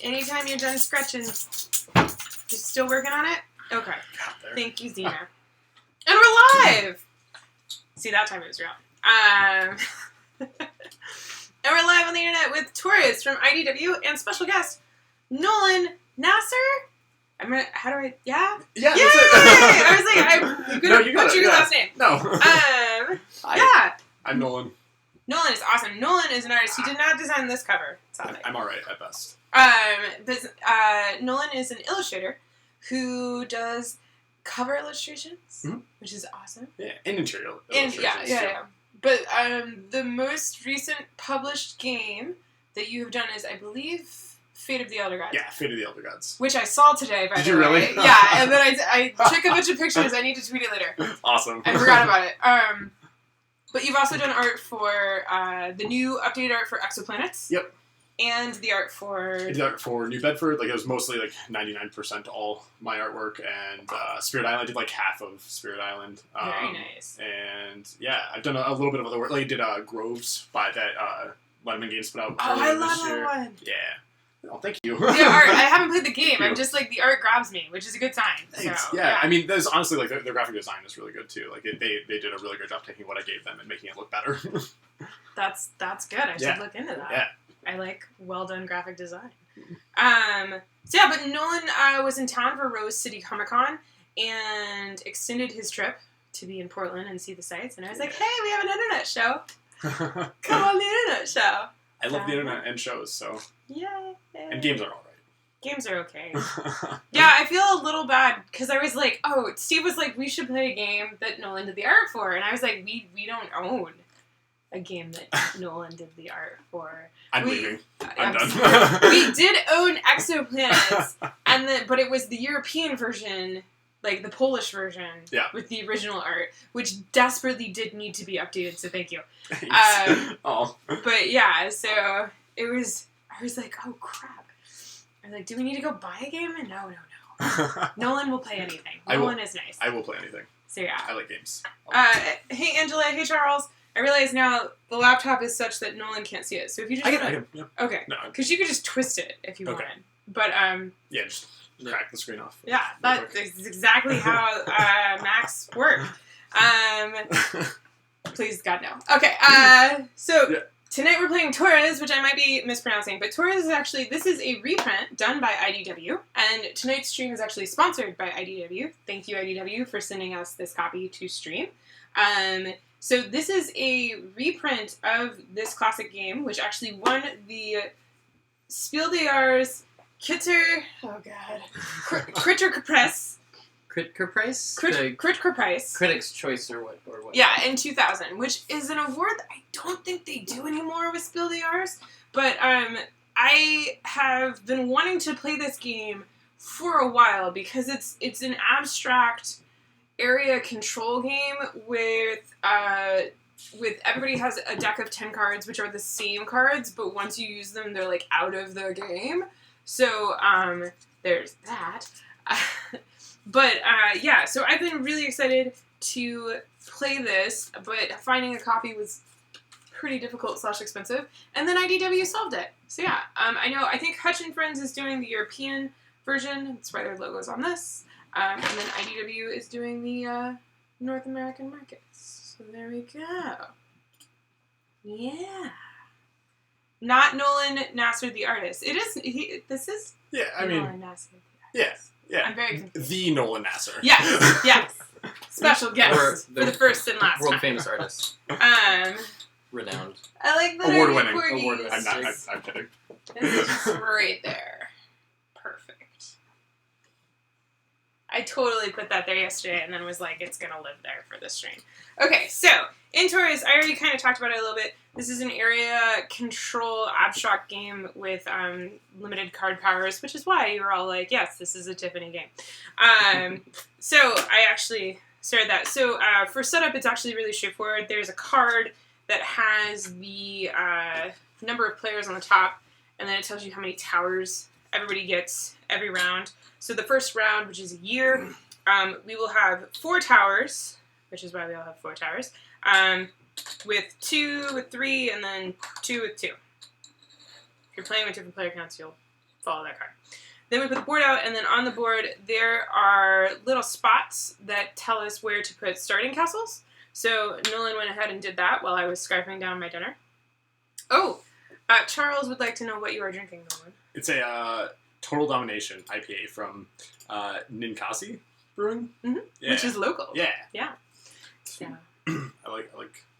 anytime you're done scratching. You're still working on it? Okay. Thank you, Xena. And we're live! See, that time it was real. And we're live on the internet with Torres from IDW and special guest, Nolan Nasser? How do I... Yeah? Yeah, Yay! I was like, I'm going to butcher your last name. No. Yeah. I'm Nolan. Nolan is awesome. Nolan is an artist. He did not design this cover. Sadly. I'm alright at best. But Nolan is an illustrator who does cover illustrations, which is awesome. Yeah, and interior illustrations. Yeah. But the most recent published game that you have done is, I believe, Fate of the Elder Gods. Yeah, Fate of the Elder Gods. Which I saw today, by the way. Did you really? Yeah, and then I took a bunch of pictures. I need to tweet it later. Awesome. I forgot about it. But you've also done art for the new updated art for Exoplanets. Yep. And the art for... New Bedford. Like, it was mostly, 99% all my artwork. And Spirit Island. I did, half of Spirit Island. Very nice. And, yeah, I've done a little bit of other work. I did Groves by that Lemon Games put out. Oh, I love this year. that one. Yeah. Oh, thank you. The art, I haven't played the game. I'm just the art grabs me, which is a good sign. Thanks. So, yeah, I mean, there's honestly, their graphic design is really good, too. They did a really good job taking what I gave them and making it look better. That's good. I should look into that. Yeah. I like well done graphic design. But Nolan was in town for Rose City Comic Con and extended his trip to be in Portland and see the sights. And I was like, hey, we have an internet show. Come on the internet show. I love the internet and shows, so. Yay. And games are alright. Games are okay. Yeah, I feel a little bad because I was like, Steve was like, we should play a game that Nolan did the art for. And I was like, we don't own a game that Nolan did the art for. I'm leaving. I'm done. We did own Exoplanets, but it was the European version, the Polish version, with the original art, which desperately did need to be updated, so thank you. But yeah, so it was, I was like, oh crap. I was like, do we need to go buy a game? And no. Nolan will play anything. Nolan is nice. I will play anything. So yeah. I like games. Hey Angela, hey Charles. I realize now the laptop is such that Nolan can't see it. So if you just... I can. Yeah. Okay. No. Because you could just twist it if you wanted. But, yeah, just crack the screen off. Yeah, that's exactly how Macs work. Please, God, no. Okay, so tonight we're playing Torres, which I might be mispronouncing, but Torres is actually, this is a reprint done by IDW, and tonight's stream is actually sponsored by IDW. Thank you, IDW, for sending us this copy to stream. So this is a reprint of this classic game, which actually won the Spiel des Jahres Critter Press. Critics' Choice or what? Yeah, in 2000, which is an award that I don't think they do anymore with Spiel des Jahres. But I have been wanting to play this game for a while because it's an abstract area control game with everybody has a deck of 10 cards, which are the same cards, but once you use them, they're out of the game. So there's that. So I've been really excited to play this, but finding a copy was pretty difficult / expensive, and then IDW solved it. So yeah, I think Hutch and Friends is doing the European version. That's why their logo's on this. And then IDW is doing the North American markets. So there we go. Yeah. Not Nolan Nasser the artist. It is. This is. Yeah, I mean. Nolan Nasser the artist. Yeah. I'm very confused. The Nolan Nasser. Yes. Special guest for the first and last world time. Famous artist. Renowned. I like that. Award-winning. I'm kidding. This is just right there. Perfect. I totally put that there yesterday and then was like, it's going to live there for the stream. Okay, so, in Torres, I already kind of talked about it a little bit. This is an area control abstract game with limited card powers, which is why you were all like, yes, this is a Tiffany game. So, I actually started that. So, for setup, it's actually really straightforward. There's a card that has the number of players on the top, and then it tells you how many towers everybody gets every round. So the first round, which is a year, we will have 4 towers, which is why we all have 4 towers, with 2, with 3, and then 2 with 2. If you're playing with different player counts, you'll follow that card. Then we put the board out, and then on the board there are little spots that tell us where to put starting castles. So Nolan went ahead and did that while I was scarfing down my dinner. Oh, Charles would like to know what you are drinking, Nolan. It's a Total Domination IPA from Ninkasi Brewing. Mm-hmm. Yeah. Which is local. Yeah. Yeah. I like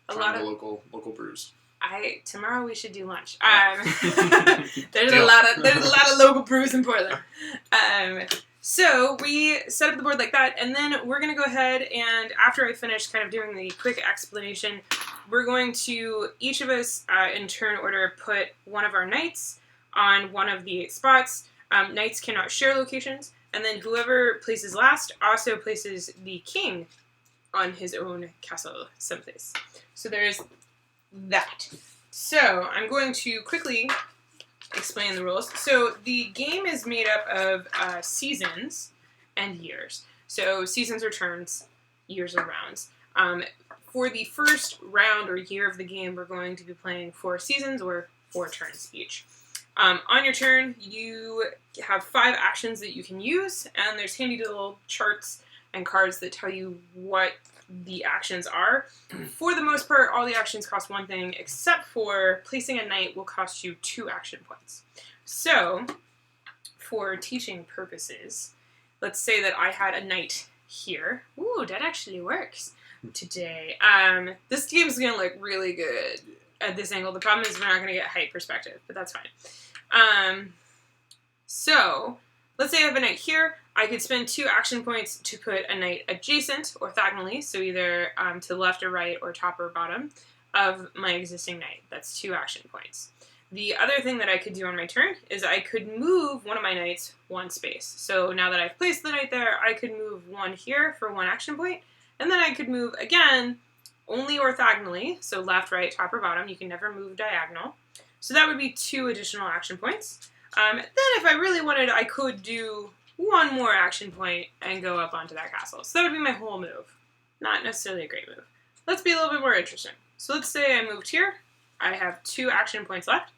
A trying lot the of local brews. Tomorrow we should do lunch. There's Deal. a lot of local brews in Portland. So we set up the board like that, and then we're gonna go ahead and after I finish kind of doing the quick explanation, we're going to each of us in turn order put one of our knights on one of the 8 spots. Knights cannot share locations, and then whoever places last also places the king on his own castle someplace. So there's that. So I'm going to quickly explain the rules. So the game is made up of seasons and years. So seasons are turns, years are rounds. For the first round or year of the game, we're going to be playing 4 seasons or 4 turns each. On your turn, you have 5 actions that you can use, and there's handy little charts and cards that tell you what the actions are. For the most part, all the actions cost 1 thing, except for placing a knight will cost you 2 action points. So, for teaching purposes, let's say that I had a knight here. Ooh, that actually works today. This game's gonna look really good at this angle. The problem is we're not gonna get height perspective, but that's fine. So, let's say I have a knight here. I could spend 2 action points to put a knight adjacent, orthogonally, so either to the left or right or top or bottom of my existing knight. That's 2 action points. The other thing that I could do on my turn is I could move one of my knights 1 space. So now that I've placed the knight there, I could move 1 here for 1 action point, and then I could move again only orthogonally, so left, right, top, or bottom. You can never move diagonal. So that would be 2 additional action points. Then if I really wanted, I could do 1 more action point and go up onto that castle. So that would be my whole move. Not necessarily a great move. Let's be a little bit more interesting. So let's say I moved here. I have 2 action points left.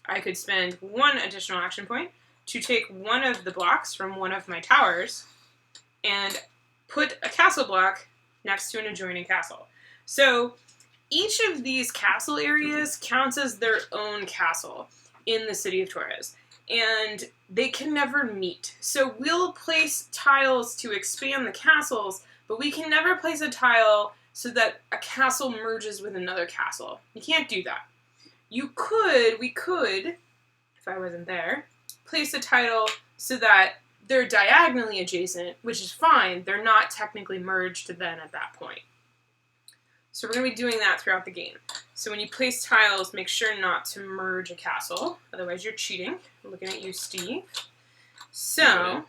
I could spend 1 additional action point to take one of the blocks from one of my towers and put a castle block next to an adjoining castle. So each of these castle areas counts as their own castle in the city of Torres. And they can never meet. So we'll place tiles to expand the castles, but we can never place a tile so that a castle merges with another castle. You can't do that. We could, if I wasn't there, place a tile so that they're diagonally adjacent, which is fine. They're not technically merged then at that point. So we're going to be doing that throughout the game. So when you place tiles, make sure not to merge a castle. Otherwise you're cheating. I'm looking at you, Steve. So,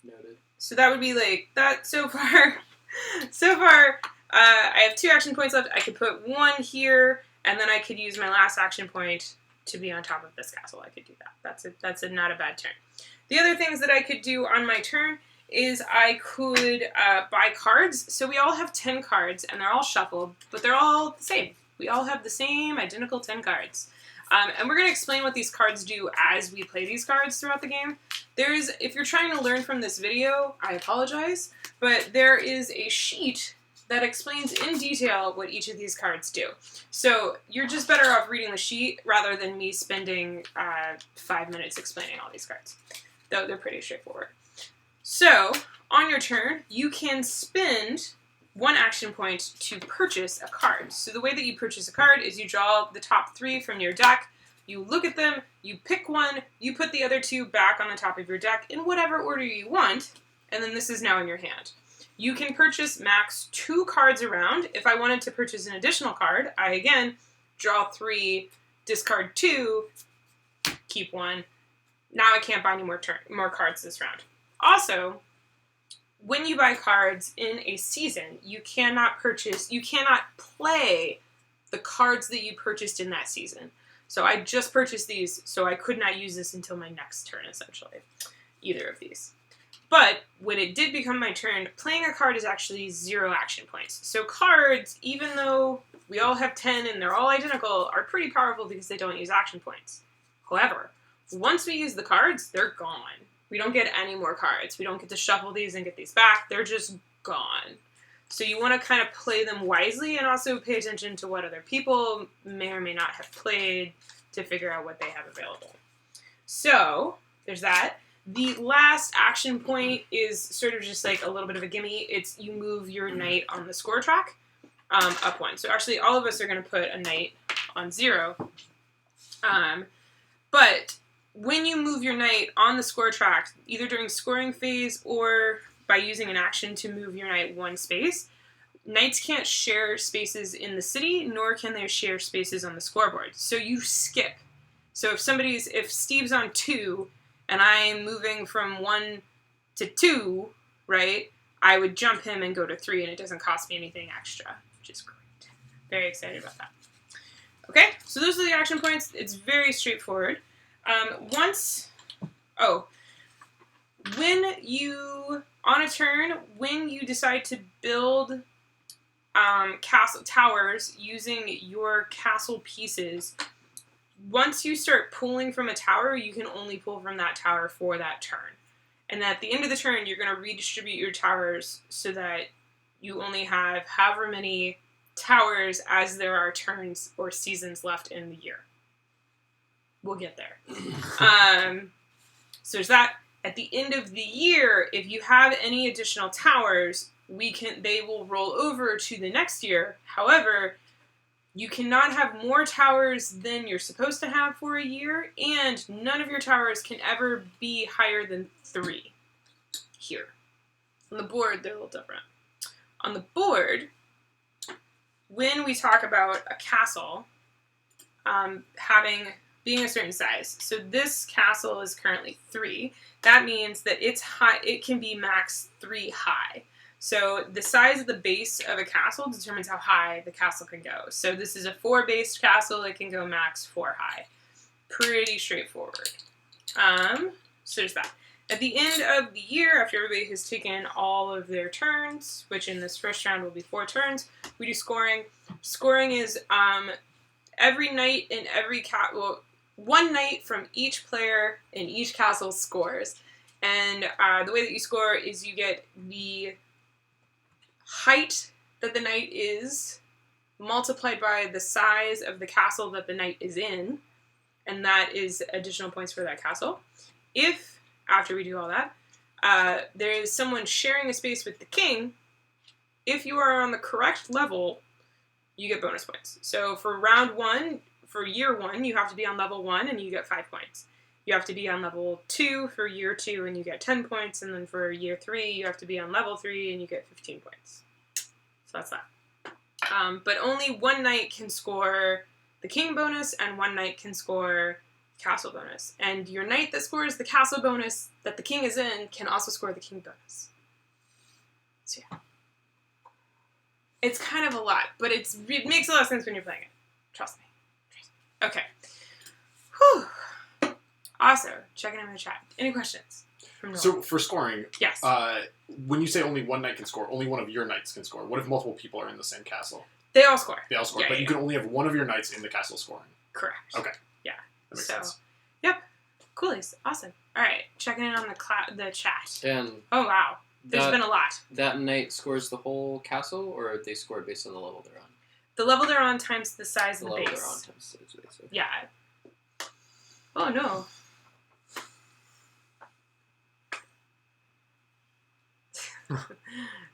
Noted. So that would be like that so far. I have 2 action points left. I could put 1 here, and then I could use my last action point to be on top of this castle. I could do that. That's not a bad turn. The other things that I could do on my turn is I could buy cards. So we all have 10 cards, and they're all shuffled, but they're all the same. We all have the same identical 10 cards. And we're going to explain what these cards do as we play these cards throughout the game. If you're trying to learn from this video, I apologize, but there is a sheet that explains in detail what each of these cards do. So you're just better off reading the sheet rather than me spending 5 minutes explaining all these cards. Though they're pretty straightforward. So, on your turn, you can spend 1 action point to purchase a card. So the way that you purchase a card is you draw the top 3 from your deck, you look at them, you pick one, you put the other 2 back on the top of your deck in whatever order you want, and then this is now in your hand. You can purchase max 2 cards around. If I wanted to purchase an additional card, I again draw 3, discard 2, keep 1. Now I can't buy any more cards this round. Also, when you buy cards in a season, you cannot play the cards that you purchased in that season. So I just purchased these, so I could not use this until my next turn, essentially. Either of these. But when it did become my turn, playing a card is actually 0 action points. So cards, even though we all have 10 and they're all identical, are pretty powerful because they don't use action points. However, Once we use the cards, they're gone. We don't get any more cards. We don't get to shuffle these and get these back. They're just gone. So you want to kind of play them wisely and also pay attention to what other people may or may not have played to figure out what they have available. So, there's that. The last action point is sort of just like a little bit of a gimme. It's you move your knight on the score track up 1. So actually all of us are going to put a knight on 0. But when you move your knight on the score track, either during scoring phase or by using an action to move your knight 1 space, knights can't share spaces in the city, nor can they share spaces on the scoreboard. So you skip. So if Steve's on 2, and I'm moving from 1 to 2, right, I would jump him and go to 3, and it doesn't cost me anything extra, which is great. Very excited about that. Okay, so those are the action points. It's very straightforward. When you, on a turn, when you decide to build castle towers using your castle pieces, once you start pulling from a tower, you can only pull from that tower for that turn. And at the end of the turn, you're going to redistribute your towers so that you only have however many towers as there are turns or seasons left in the year. We'll get there. So there's that. At the end of the year, if you have any additional towers, they will roll over to the next year. However, you cannot have more towers than you're supposed to have for a year, and none of your towers can ever be higher than 3 here. On the board, they're a little different. On the board, when we talk about a castle being a certain size, so this castle is currently 3. That means that it's high. It can be max 3 high. So the size of the base of a castle determines how high the castle can go. So this is a 4-based castle. It can go max 4 high. Pretty straightforward. So there's that. At the end of the year, after everybody has taken all of their turns, which in this first round will be 4 turns, we do scoring. Scoring is every knight in every one knight from each player in each castle scores. And the way that you score is you get the height that the knight is multiplied by the size of the castle that the knight is in, and that is additional points for that castle. If, after we do all that, there is someone sharing a space with the king, if you are on the correct level, you get bonus points. So for round 1, for year 1, you have to be on level 1 and you get 5 points. You have to be on level 2 for year 2 and you get 10 points. And then for year 3, you have to be on level 3 and you get 15 points. So that's that. But only one knight can score the king bonus and one knight can score castle bonus. And your knight that scores the castle bonus that the king is in can also score the king bonus. So yeah. It's kind of a lot, but it makes a lot of sense when you're playing it. Trust me. Okay. Whew. Also, checking in the chat. Any questions? So for scoring, yes. When you say only one knight can score, only one of your knights can score. What if multiple people are in the same castle? They all score. They all score, but you can only have one of your knights in the castle scoring. Correct. Okay. Yeah. That makes sense. Yep. Coolies. Awesome. All right. Checking in on the chat. And oh wow, there's been a lot. That knight scores the whole castle, or they score based on the level they're on? The level they're on times the size of the base. Level they're on times the size of the base. Okay. Yeah. Oh no.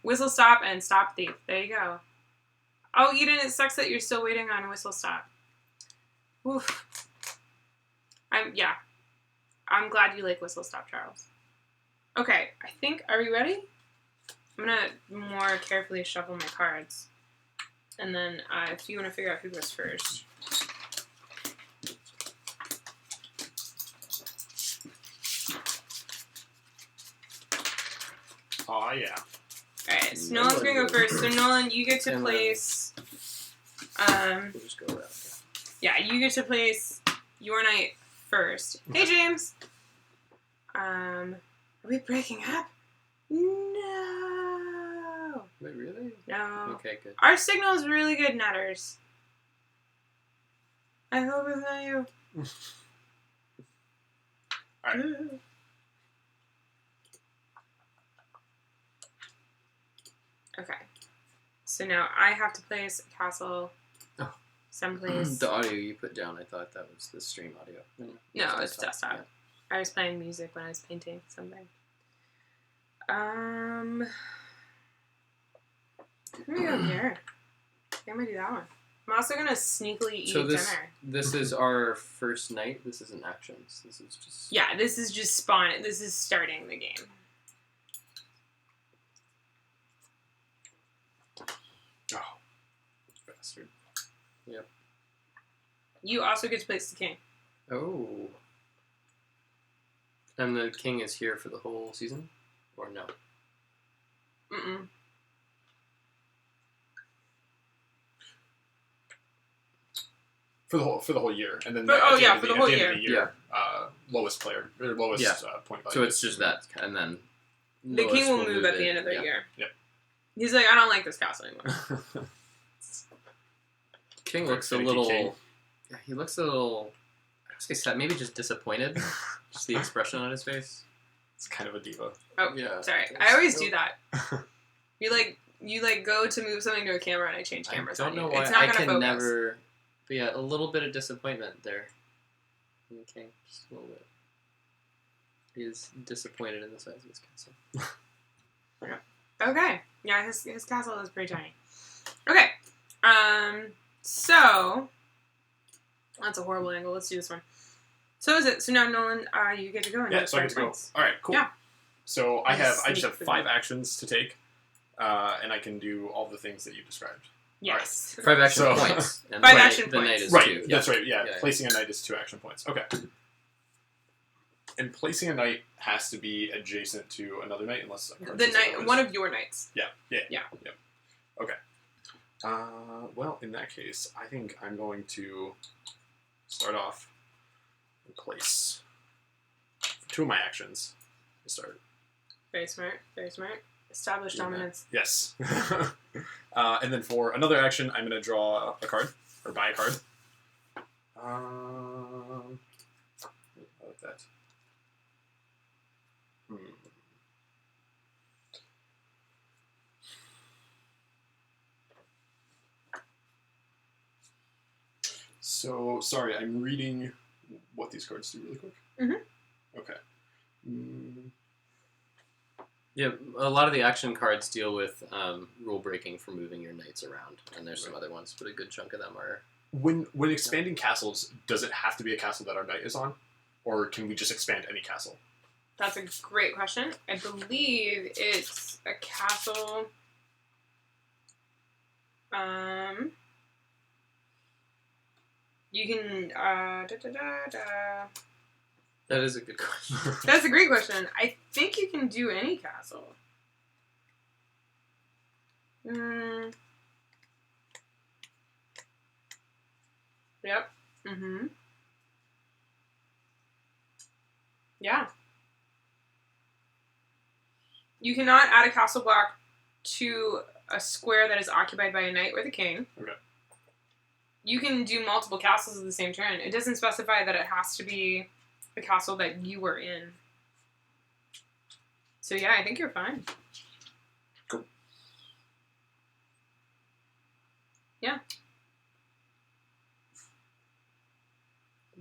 Whistle stop and stop thief. There you go. Oh, Eden, it sucks that you're still waiting on whistle stop. Oof. I'm glad you like whistle stop, Charles. Okay, I think, are we ready? I'm gonna more carefully shuffle my cards. And then if you want to figure out who goes first. Oh, yeah. Alright, so Nolan's going to go first. So Nolan, you get to place... We'll just go around. Yeah, you get to place your knight first. Hey, James! Are we breaking up? No! Wait, really? No. Okay, good. Our signal is really good, Nutters. I hope it's not you. Alright. Okay. So now I have to place a castle Oh. someplace. The audio you put down, I thought that was the stream audio. No, it's desktop. I was playing music when I was painting something. I'm gonna go here. I think I'm gonna do that one. I'm also gonna sneakily eat dinner. This is our first night. This isn't actions. This is just... Yeah, this is just spawn. This is starting the game. Oh. Bastard. Yep. You also get to place the king. Oh. And the king is here for the whole season? Or no? Mm-mm. For the whole year, and then For the whole year. At the end of the year, lowest player or lowest point value. So it's just that, and then the king will move at the end of the year. Yep. He's like, I don't like this castle anymore. King looks a little. Yeah, he looks a little. I was gonna say maybe just disappointed. Just the expression on his face. It's kind of a diva. Oh, yeah. Sorry, I always do that. You go to move something to a camera, and I change cameras. I don't know on you. why It's not I gonna can focus. never. But yeah, a little bit of disappointment there. Okay, just a little bit. He is disappointed in the size of his castle. Okay. Yeah, his castle is pretty tiny. Okay. So that's a horrible angle. Let's do this one. So is it? So now Nolan, you get to go. Yeah, so I get to go. All right, cool. Yeah. So I just have 5 actions to take, and I can do all the things that you described. Yes. Right. 5 action So- points. And 5 the action the points. knight is Right, 2. that's right. Yeah. Yeah. Placing a knight is 2 action points. Okay. And placing a knight has to be adjacent to another knight, unless a card The says knight, otherwise. one of your knights. Yeah. Okay. Well, in that case, I think I'm going to start off and place 2 of my actions to start. Very smart. Very smart. Establish Yeah. dominance. Yes. And then for another action, I'm going to draw a card, or buy a card. I like that. So, sorry, I'm reading what these cards do really quick. Mm-hmm. Okay. Yeah, a lot of the action cards deal with rule breaking for moving your knights around, and there's some other ones, but a good chunk of them are. When expanding castles, does it have to be a castle that our knight is on, or can we just expand any castle? That's a great question. I believe it's a castle. You can. That is a good question. That's a great question. I think you can do any castle. Yep. Yeah. You cannot add a castle block to a square that is occupied by a knight or the king. Okay. You can do multiple castles at the same turn. It doesn't specify that it has to be the castle that you were in. So yeah, I think you're fine. Cool. Yeah.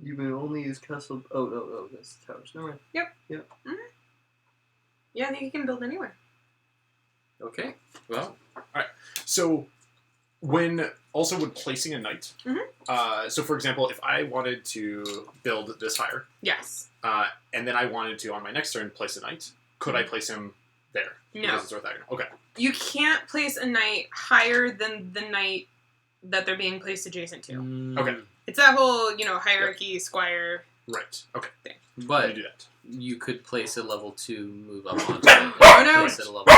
You may only use castle. Oh, that's the towers. No mind. Yep. Mm-hmm. Yeah, I think you can build anywhere. Okay. Well. So, when placing a knight, so for example, if I wanted to build this higher, Yes. and then I wanted to on my next turn place a knight, could I place him there? No. Because it's orthogonal. Okay. You can't place a knight higher than the knight that they're being placed adjacent to. Okay. It's that whole, hierarchy, squire. Right. Okay. But You do that. you could place a level 2 move up onto it. Oh, no. Place it a level.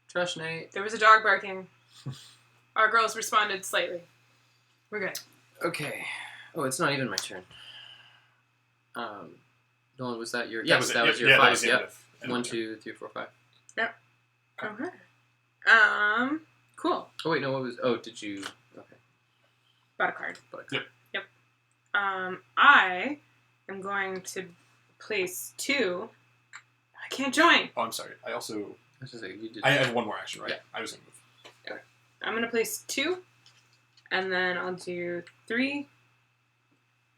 Trash knight. There was a dog barking. Our girls responded slightly. We're good. Okay. Oh, it's not even my turn. Nolan, was that your? That Yes, was it. that Yep. was your Yeah, that 5. was the end of 1, the 2, 3, 4, 5. Okay. Cool. Oh wait, no. What was? Oh, did you? Okay. Bought a card. But a card. Yep. I am going to place 2. I can't join. Oh, I'm sorry. I also... I was just saying, you did. I have one more action, right? Yeah. I was going to move. I'm going to place 2, and then I'll do 3.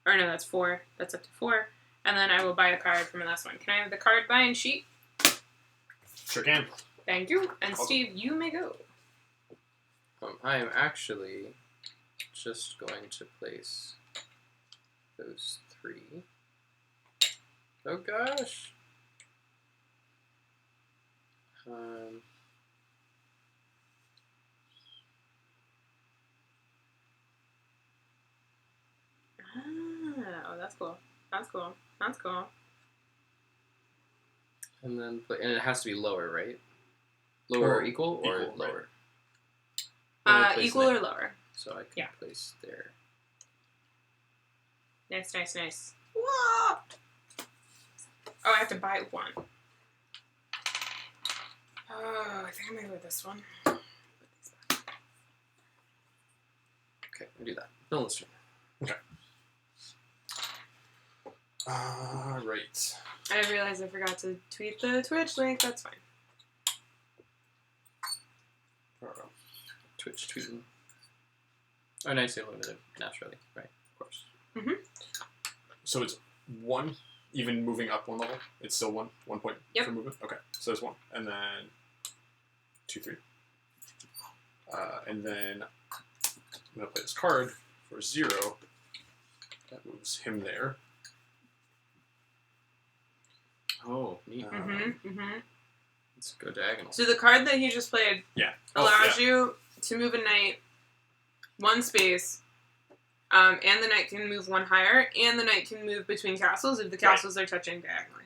Or no, that's 4. That's up to 4. And then I will buy a card for my last one. Can I have the card buying sheet? Sure can. Thank you. And Awesome. Steve, you may go. I am actually just going to place those 3. Oh gosh. Oh, that's cool. That's cool. That's cool. And then, and it has to be lower, right? Lower or equal, or Equal, lower? Equal or lower. So I can place there. Nice, nice, nice. Whoa! Oh, I have to buy 1. Oh, I think I'm gonna go with this one. Okay, I'll do that. Nolan's turn. Okay. Right. I realized I forgot to tweet the Twitch link. That's fine. Twitch tweeting. Oh, nice, limited naturally, right? Of course. Mm-hmm. So it's 1, even moving up 1 level. It's still 1 point Yep. for movement. Okay, so there's 1, and then 2, 3, and then I'm gonna play this card for 0. That moves him there. Oh, neat. Mm-hmm. Let's go diagonal. So the card that he just played allows you to move a knight 1 space, and the knight can move 1 higher, and the knight can move between castles if the castles are touching diagonally.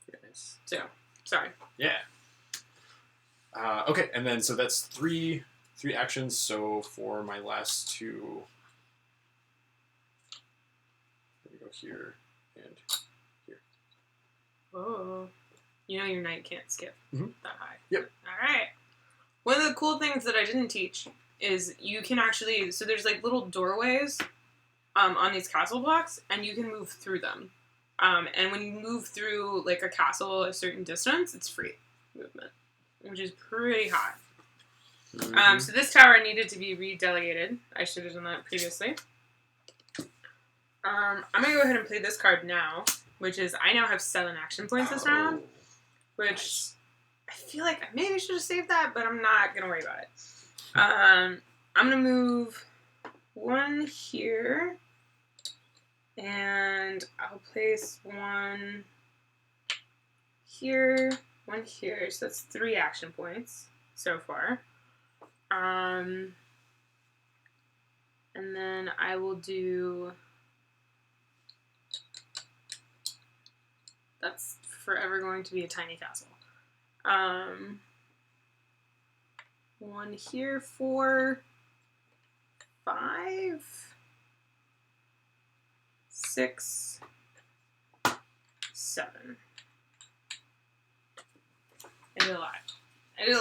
Very nice. So, sorry. Yeah. Okay, and then so that's 3 actions. So for my last 2, let me go here and here. Oh, you know your knight can't skip that high. Yep. All right. One of the cool things that I didn't teach is you can actually, so there's like little doorways on these castle blocks, and you can move through them. And when you move through like a castle a certain distance, it's free movement, which is pretty hot. Mm-hmm. So this tower needed to be redelegated. I should have done that previously. I'm going to go ahead and play this card now, which is I now have 7 action points this round, which I feel like I maybe should have saved that, but I'm not going to worry about it. I'm going to move 1 here, and I'll place 1 here, 1 here, so that's 3 action points so far. And then I will do... That's forever going to be a tiny castle. 1 here, 4, 5, 6, 7. I did a lot. Do you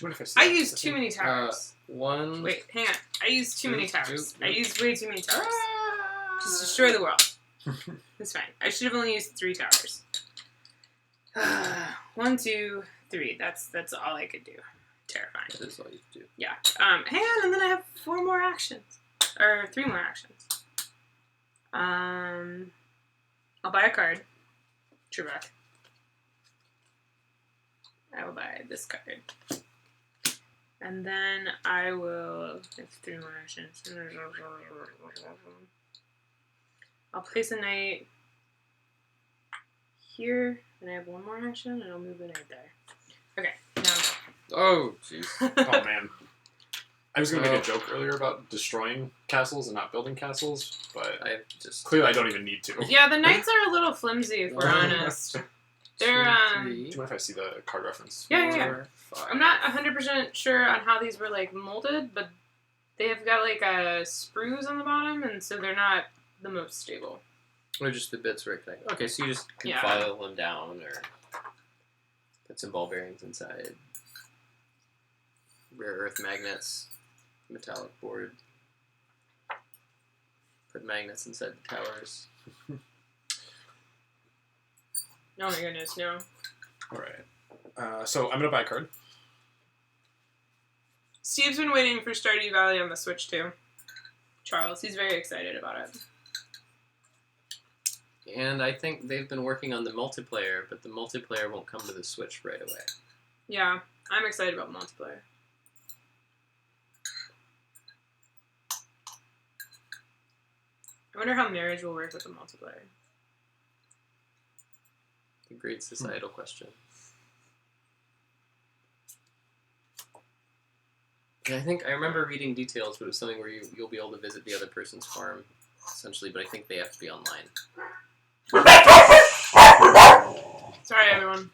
mind if I see I that? used too many towers. 1. Wait, hang on. I used too many towers. Two. I used way too many towers. Just destroy the world. It's fine. I should have only used 3 towers. 1, 2, 3. That's all I could do. Terrifying. That is all you do. Yeah. Hang on, and then I have 4 more actions. Or 3 more actions. I'll buy a card. Trebek. I will buy this card. And then I will have 3 more actions. I'll place a knight here, and I have 1 more action, and I'll move the knight there. Okay, now I'm done. Oh, jeez. Oh man, I was gonna make a joke earlier about destroying castles and not building castles, but I just clearly I don't even need to. Yeah, the knights are a little flimsy, if we're honest. They're, 2, Do you mind if I see the card reference? Yeah. 4, 5. I'm not 100% sure on how these were, like, molded, but they have got, like, sprues on the bottom, and so they're not the most stable. Or just the bits where it can, okay, so you just can Yeah. file them down or put some ball bearings inside. Rare earth magnets, metallic board. Put magnets inside the towers. Oh my goodness, no. Alright. So I'm going to buy a card. Steve's been waiting for Stardew Valley on the Switch too. Charles, he's very excited about it. And I think they've been working on the multiplayer, but the multiplayer won't come to the Switch right away. Yeah, I'm excited about multiplayer. I wonder how marriage will work with the multiplayer. A great societal question. And I remember reading details, but it was something where you'll be able to visit the other person's farm, essentially, but I think they have to be online. Sorry, everyone.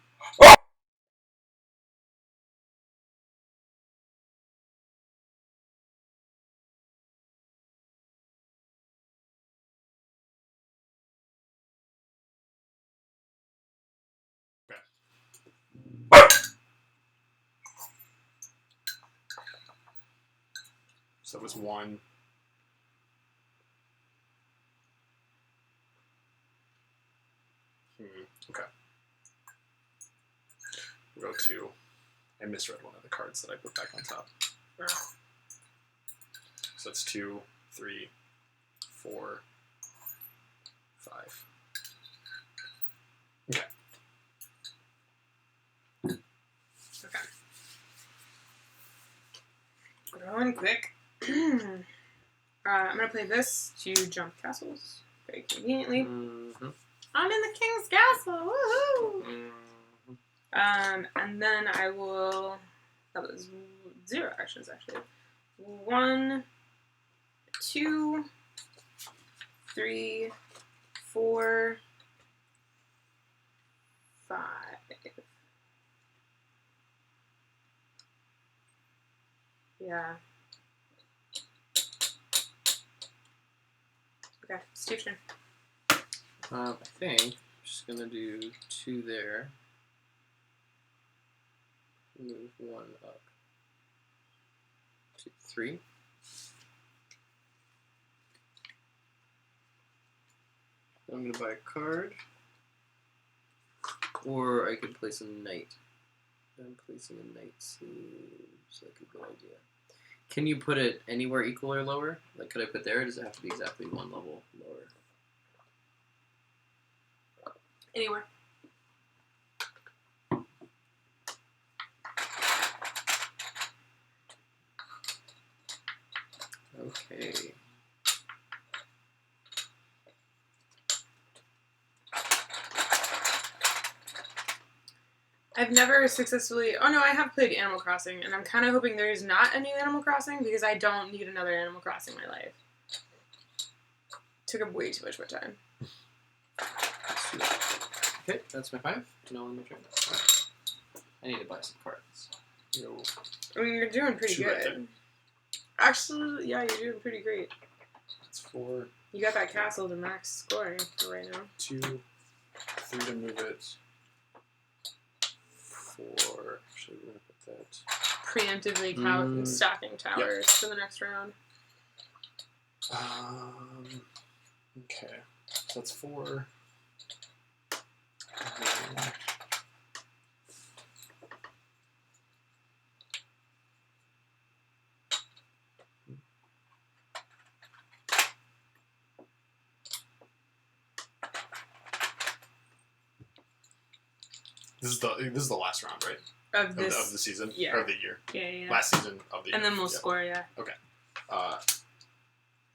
So it was 1. Okay. We'll go 2. I misread one of the cards that I put back on top. So it's 2, 3, 4, 5. Okay. Okay. Growing quick. I'm gonna play this to jump castles very conveniently. Mm-hmm. I'm in the king's castle. Woohoo! Mm-hmm. And then I will. That was 0 actions actually. 1, 2, 3, 4, 5. Yeah. Okay, Steve's turn. I think I'm just gonna do 2 there. Move 1 up. 2, 3. I'm gonna buy a card. Or I could place a knight. I'm placing a knight seems like a good idea. Can you put it anywhere equal or lower? Like, could I put there, or does it have to be exactly 1 level lower? Anywhere. Okay. I've never successfully. Oh no, I have played Animal Crossing, and I'm kind of hoping there's not a new Animal Crossing because I don't need another Animal Crossing in my life. Took up way too much more time. Okay, that's my 5. No on my turn. I need to buy some cards. Yo. I mean, you're doing pretty 2 right good. there. Actually, yeah, you're doing pretty great. It's 4, You got that castle to max scoring for right now. 2, 3 to move it. 4. Actually, we're gonna put that. Preemptively stacking towers for the next round. Okay. So that's 4. This is the last round, right? Of this. Of the season? Yeah. Or of the year. Yeah. Last season of the year. And then we'll score, yeah. Okay. Let's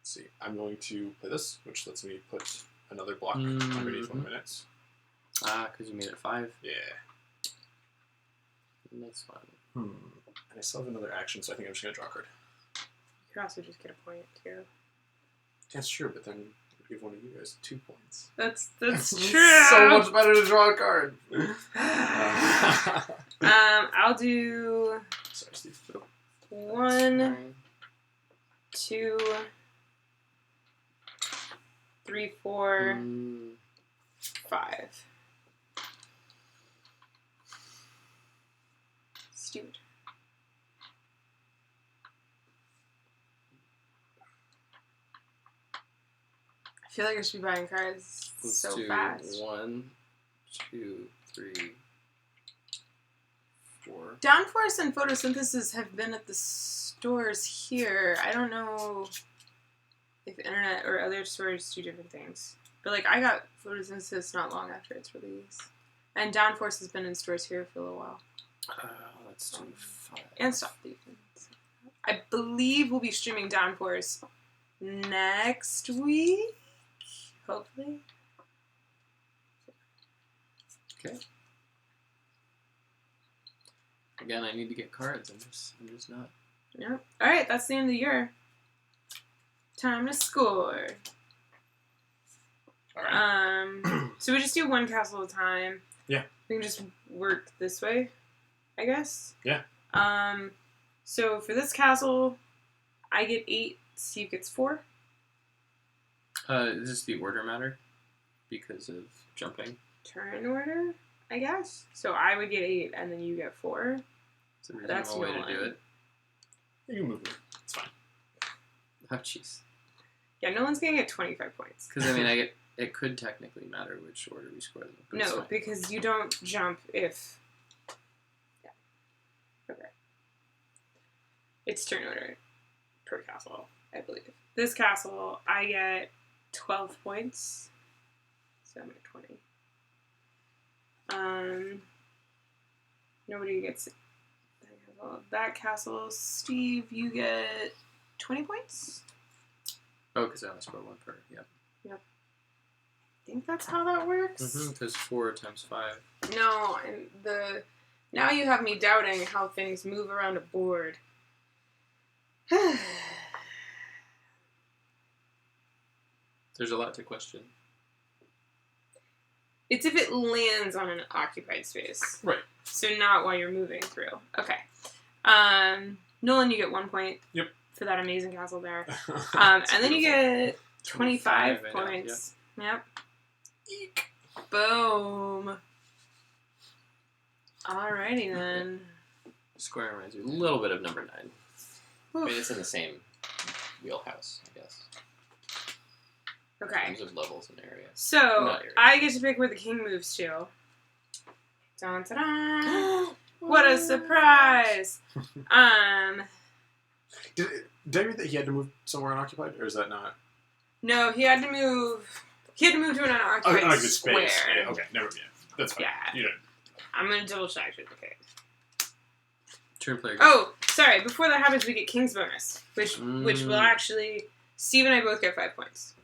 see. I'm going to play this, which lets me put another block underneath 1 minute. Because you made it 5. Yeah. Nice one. And I still have another action, so I think I'm just going to draw a card. You could also just get a point, too. That's true, but then I'd give one of you guys 2 points. That's true! So much better to draw a card! I'll do... Sorry, Steve. 1, 2, 3, 4, 5. Stupid. feel like I should be buying cards Let's so do fast. 1, 2, 3, 4. Downforce and photosynthesis have been at the stores here. I don't know if internet or other stores do different things. But, like, I got photosynthesis not long after its release. And Downforce has been in stores here for a little while. Let's do 5. And Stop Defense. I believe we'll be streaming Downforce next week. Hopefully. Okay. Again, I need to get cards. I'm just not. Yep. Alright, that's the end of the year. Time to score. Alright. So we just do one castle at a time. Yeah. We can just work this way, I guess. Yeah. So for this castle, I get 8, Steve gets 4. Does this the order matter? Because of jumping? Turn order, I guess. So I would get 8, and then you get 4. It's a That's reasonable way to Nolan. do it. You can move it. It's fine. Oh, jeez. Yeah, Nolan's gonna get 25 points. Because, I mean, it could technically matter which order we score them. But it's No, fine. because you don't jump if... Yeah. Okay. It's turn order per castle, I believe. This castle, I get 12 points. So I'm at 20. Nobody gets that castle. Steve, you get 20 points? Oh, because I only score 1 per, yep. I think that's how that works. Because 4 times 5. No, and now you have me doubting how things move around a board. There's a lot to question. It's if it lands on an occupied space. Right. So not while you're moving through. Okay. Nolan, you get 1 point. Yep. For that amazing castle there. And then you get 25 I know, points. Yep. Eek. Boom. Alrighty then. Square reminds me a little bit of number 9. I Oof. mean, it's in the same wheelhouse, I guess. In Okay. terms of levels and area. So, Not area. I get to pick where the king moves to. Dun, dun, dun. What a surprise! Did I read that he had to move somewhere unoccupied, or is that not? No, he had to move. He had to move to an unoccupied Good square. space. Yeah, okay, never mind. That's fine. Yeah. You know. I'm gonna double check it. Okay. Turn player. Oh, sorry. Before that happens, we get king's bonus, which will Mm. actually Steve and I both get 5 points.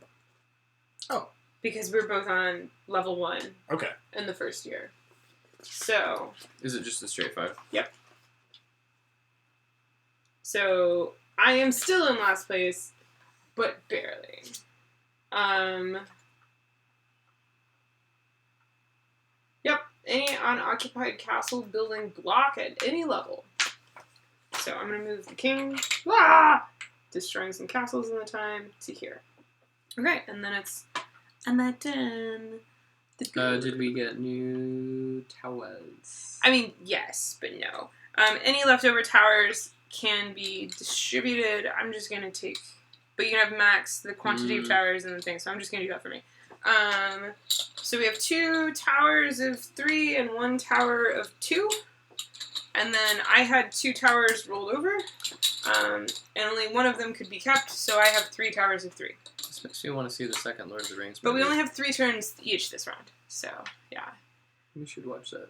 Oh. Because we're both on level 1 Okay. in the first year. So. Is it just a straight 5? So I am still in last place, but barely. Yep, any unoccupied castle building block at any level. So I'm gonna move the king, destroying some castles in the time, to here. Okay, and then I'm at 10. Did we get new towers? I mean, yes, but no. Any leftover towers can be distributed. I'm just gonna take, but you can have max the quantity of towers and the thing. So I'm just gonna do that for me. So we have 2 towers of 3 and 1 tower of 2, and then I had 2 towers rolled over, and only one of them could be kept. So I have 3 towers of 3. This makes me want to see the second Lord of the Rings. But we movie. only have 3 turns each this round. So yeah. We should watch that.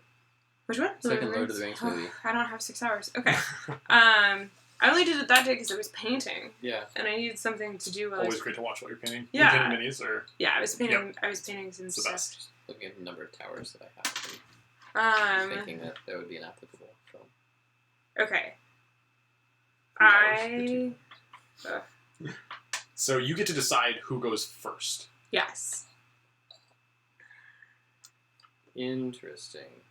Which one? Second Lord of the Rings movie. I don't have 6 hours. Okay. I only did it that day because I was painting, Yeah. and I needed something to do while I Always was... great to watch while you're painting. Yeah. You're painting minis, or Yeah, I was painting. I was painting some it's the stuff. best. Looking at the number of towers that I have. And thinking that would be an applicable film. Okay. Towers for So you get to decide who goes first. Yes. Interesting.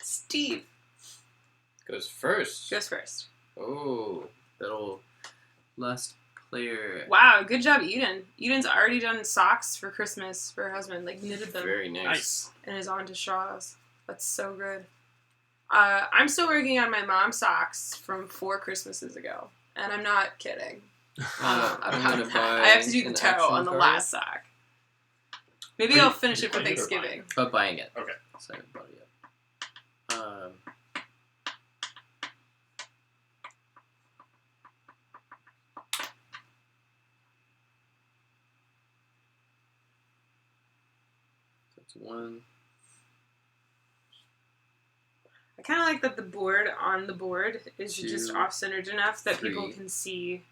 Steve Goes first. goes first. Oh, little last player. Wow, good job, Eden. Eden's already done socks for Christmas for her husband, like knitted them, Very nice. and is on to Shaw's. That's so good. I'm still working on my mom's socks from 4 Christmases ago, and I'm not kidding. I'm gonna buy. I have to do the an toe action on the card. last sock. Maybe I'll finish it for buying it or Thanksgiving. Oh, buying it. Okay. So I haven't bought it yet. That's one. I kind of like that the board on the board is just Two, off-centered enough that people three. can see.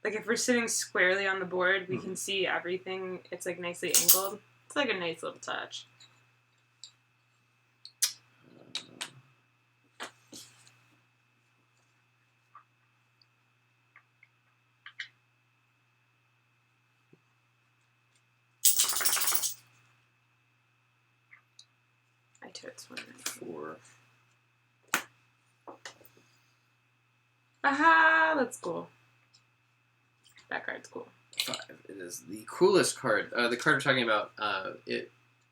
Like, if we're sitting squarely on the board, we can see everything. It's, like, nicely angled. It's, like, a nice little touch. I totes one. 4. Aha! That's cool. That card's cool. 5. It is the coolest card. The card we're talking about, it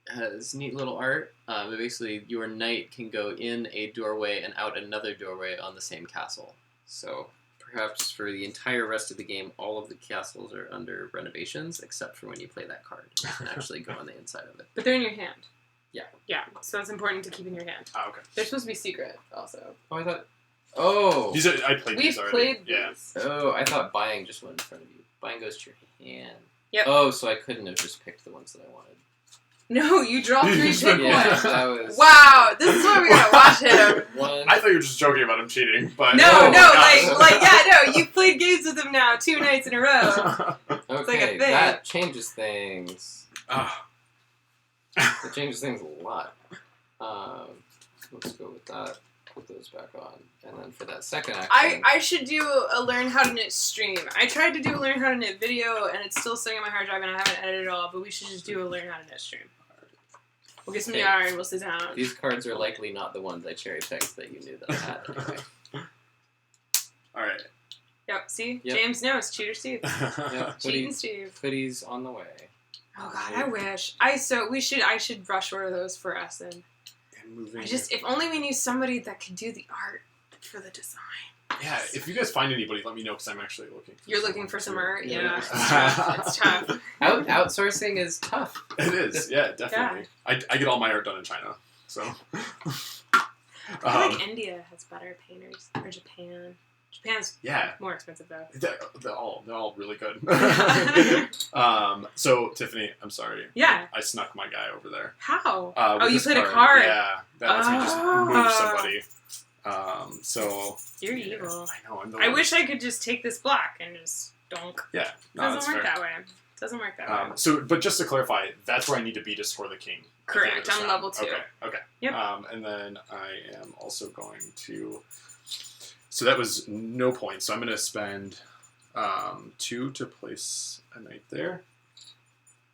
has neat little art. But basically, your knight can go in a doorway and out another doorway on the same castle. So perhaps for the entire rest of the game, all of the castles are under renovations, except for when you play that card. You can actually go on the inside of it. But they're in your hand. Yeah. Yeah, so it's important to keep in your hand. Oh, okay. They're supposed to be secret, also. Oh, I thought... Oh! These are, I played We've these already. played Yeah. these. Oh, I thought buying just went in front of you. Buying goes to your hand. Yep. Oh, so I couldn't have just picked the ones that I wanted. No, you draw You 3, just pick pick Yeah, one. that was... Wow, this is why we gotta watch him. One. I thought you were just joking about him cheating, but No, oh my no, gosh. yeah, no, you've played games with him now 2 nights in a row. Okay, like a thing. that changes things. Ah. It changes things a lot. Let's go with that. Put those back on. And then for that second action... I should do a Learn How to Knit stream. I tried to do a Learn How to Knit video, and it's still sitting on my hard drive, and I haven't edited it all, but we should just do a Learn How to Knit stream. We'll get some Okay. yarn, we'll sit down. These cards are likely not the ones I cherry-picked that you knew that I had anyway. Alright. Yep, see? Yep. James knows. Cheater Steve. Yeah, Cheating Steve. hoodies on the way. Oh god, I wish. I should rush order those for us, and if only we knew somebody that could do the art for the design. Yeah, if you guys find anybody, let me know, because I'm actually looking for You're looking for some art? Yeah, Yeah. it's tough. Outsourcing is tough. It is, yeah, definitely. I get all my art done in China, so. I feel like India has better painters, or Japan. Japan's more expensive though. They're all really good. So Tiffany, I'm sorry. Yeah. I snuck my guy over there. How? With you this played a card. Yeah, that lets me just move somebody. So You're evil. I know. I'm the I one. wish I could just take this block and just donk. Yeah, no, that's Doesn't work fair. that way. Doesn't work that way. So, but just to clarify, that's where I need to be to score the king. at the end of Correct. this On round. level 2. Okay. Yep. And then I am also going to. So that was no points. So I'm going to spend 2 to place a knight there,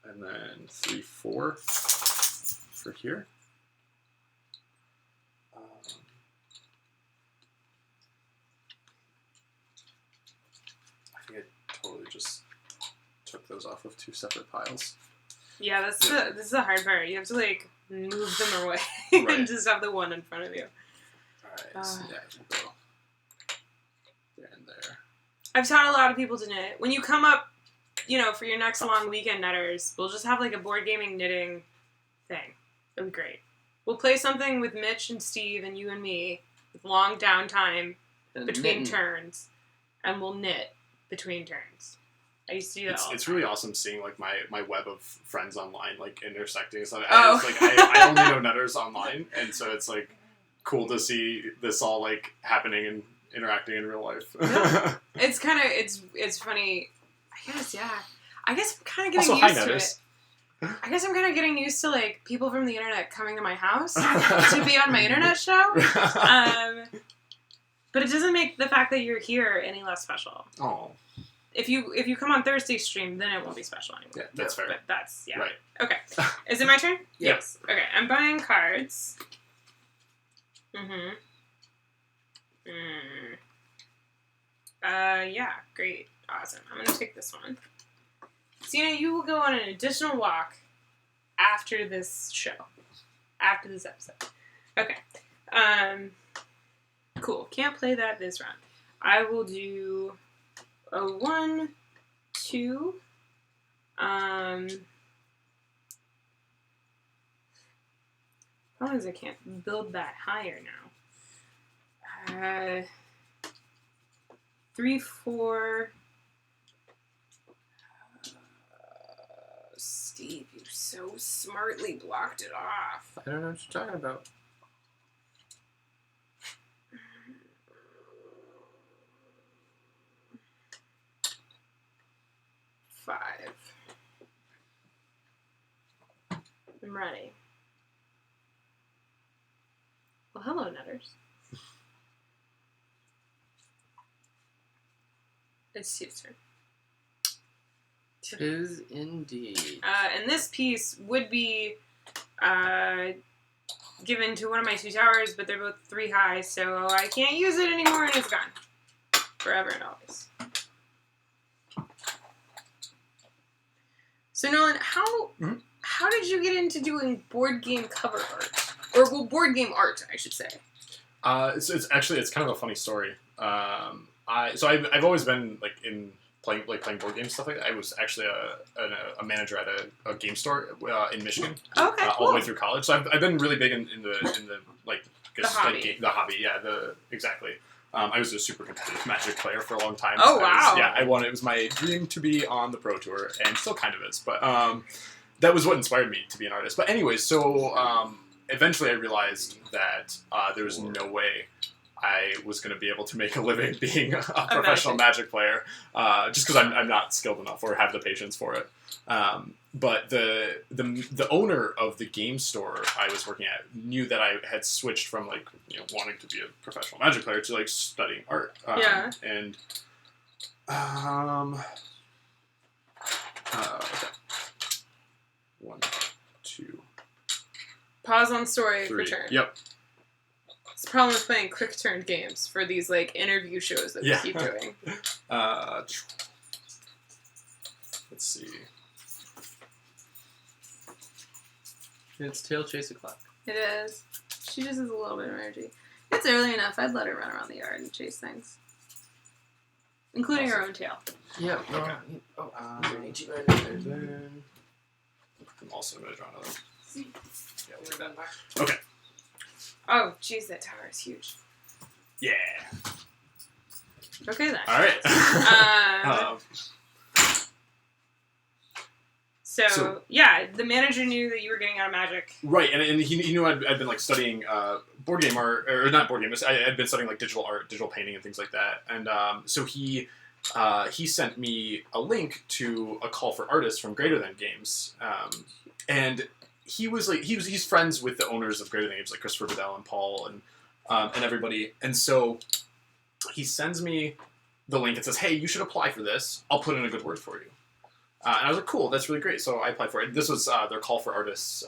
and then 3, 4 for here. I think I totally just took those off of 2 separate piles. Yeah, this is the hard part. You have to like move them away Right. and just have the one in front of you. Alright, so yeah, we'll go there and there. I've taught a lot of people to knit. When you come up, for your next long weekend netters, we'll just have like a board gaming knitting thing. It'll be great. We'll play something with Mitch and Steve and you and me with long downtime between turns, and we'll knit between turns. I used to do that all the It's time. really awesome seeing like my web of friends online like intersecting. So Oh. I only know netters online, and so it's like cool to see this all like happening and interacting in real life. Yeah. It's kind of it's funny. I guess I'm kind of getting Also, hi, used to netters. it. I guess I'm kind of getting used to like people from the internet coming to my house to be on my internet show. But it doesn't make the fact that you're here any less special. Oh, If you come on Thursday's stream, then it won't be special anymore. yeah, that's fair. But that's Right. Okay. Is it my turn? Yep. Yes. Okay. I'm buying cards. Mm-hmm. Yeah. Great. Awesome. I'm gonna take this one. Sina, you will go on an additional walk after this show. After this episode. Okay. Cool. Can't play that this round. I will do a 1, 2. Problem is I can't build that higher now. 3, 4. Steve, you so smartly blocked it off. I don't know what you're talking about. 5. I'm ready. Well, hello, Nutters. It's Steve's turn. Tis indeed. And this piece would be given to one of my 2 towers, but they're both 3 high, so I can't use it anymore, and it's gone. Forever and always. So, Nolan, how did you get into doing board game cover art? Or, well, board game art, I should say. So it's kind of a funny story. I've always been playing board games, stuff like that. I was actually a manager at a game store in Michigan. Okay, cool. All the way through college. So I've been really big in the hobby. The hobby, yeah, exactly. I was a super competitive Magic player for a long time. Oh, wow. I wanted. It was my dream to be on the Pro Tour, and still kind of is. But that was what inspired me to be an artist. But anyways, so eventually I realized that there was no way I was going to be able to make a living being a professional Magic player, just because I'm not skilled enough or have the patience for it. But the owner of the game store I was working at knew that I had switched from wanting to be a professional Magic player to studying art. Yeah. And okay. 1, 2. Pause on story 3. for turn. Yep. It's the problem with playing quick turn games for these interview shows that we keep doing. Let's see. It's tail chase o'clock. It is. She just has a little bit of energy. It's early enough. I'd let her run around the yard and chase things. Including her own tail. Yeah. Okay. Oh, there's there. I'm also going to draw another. Yeah, we'll leave that back. Okay. Oh, jeez, that tower is huge. Yeah. Okay, then. All right. So, yeah, the manager knew that you were getting out of Magic. Right, and he knew I'd been studying board game art, or not board game. I had been studying digital art, digital painting, and things like that. And so he sent me a link to a call for artists from Greater Than Games, and he's friends with the owners of Greater Than Games, like Christopher Bedell and Paul and everybody. And so he sends me the link and says, "Hey, you should apply for this. I'll put in a good word for you." And I was like, cool, that's really great. So I applied for it. This was their call for artists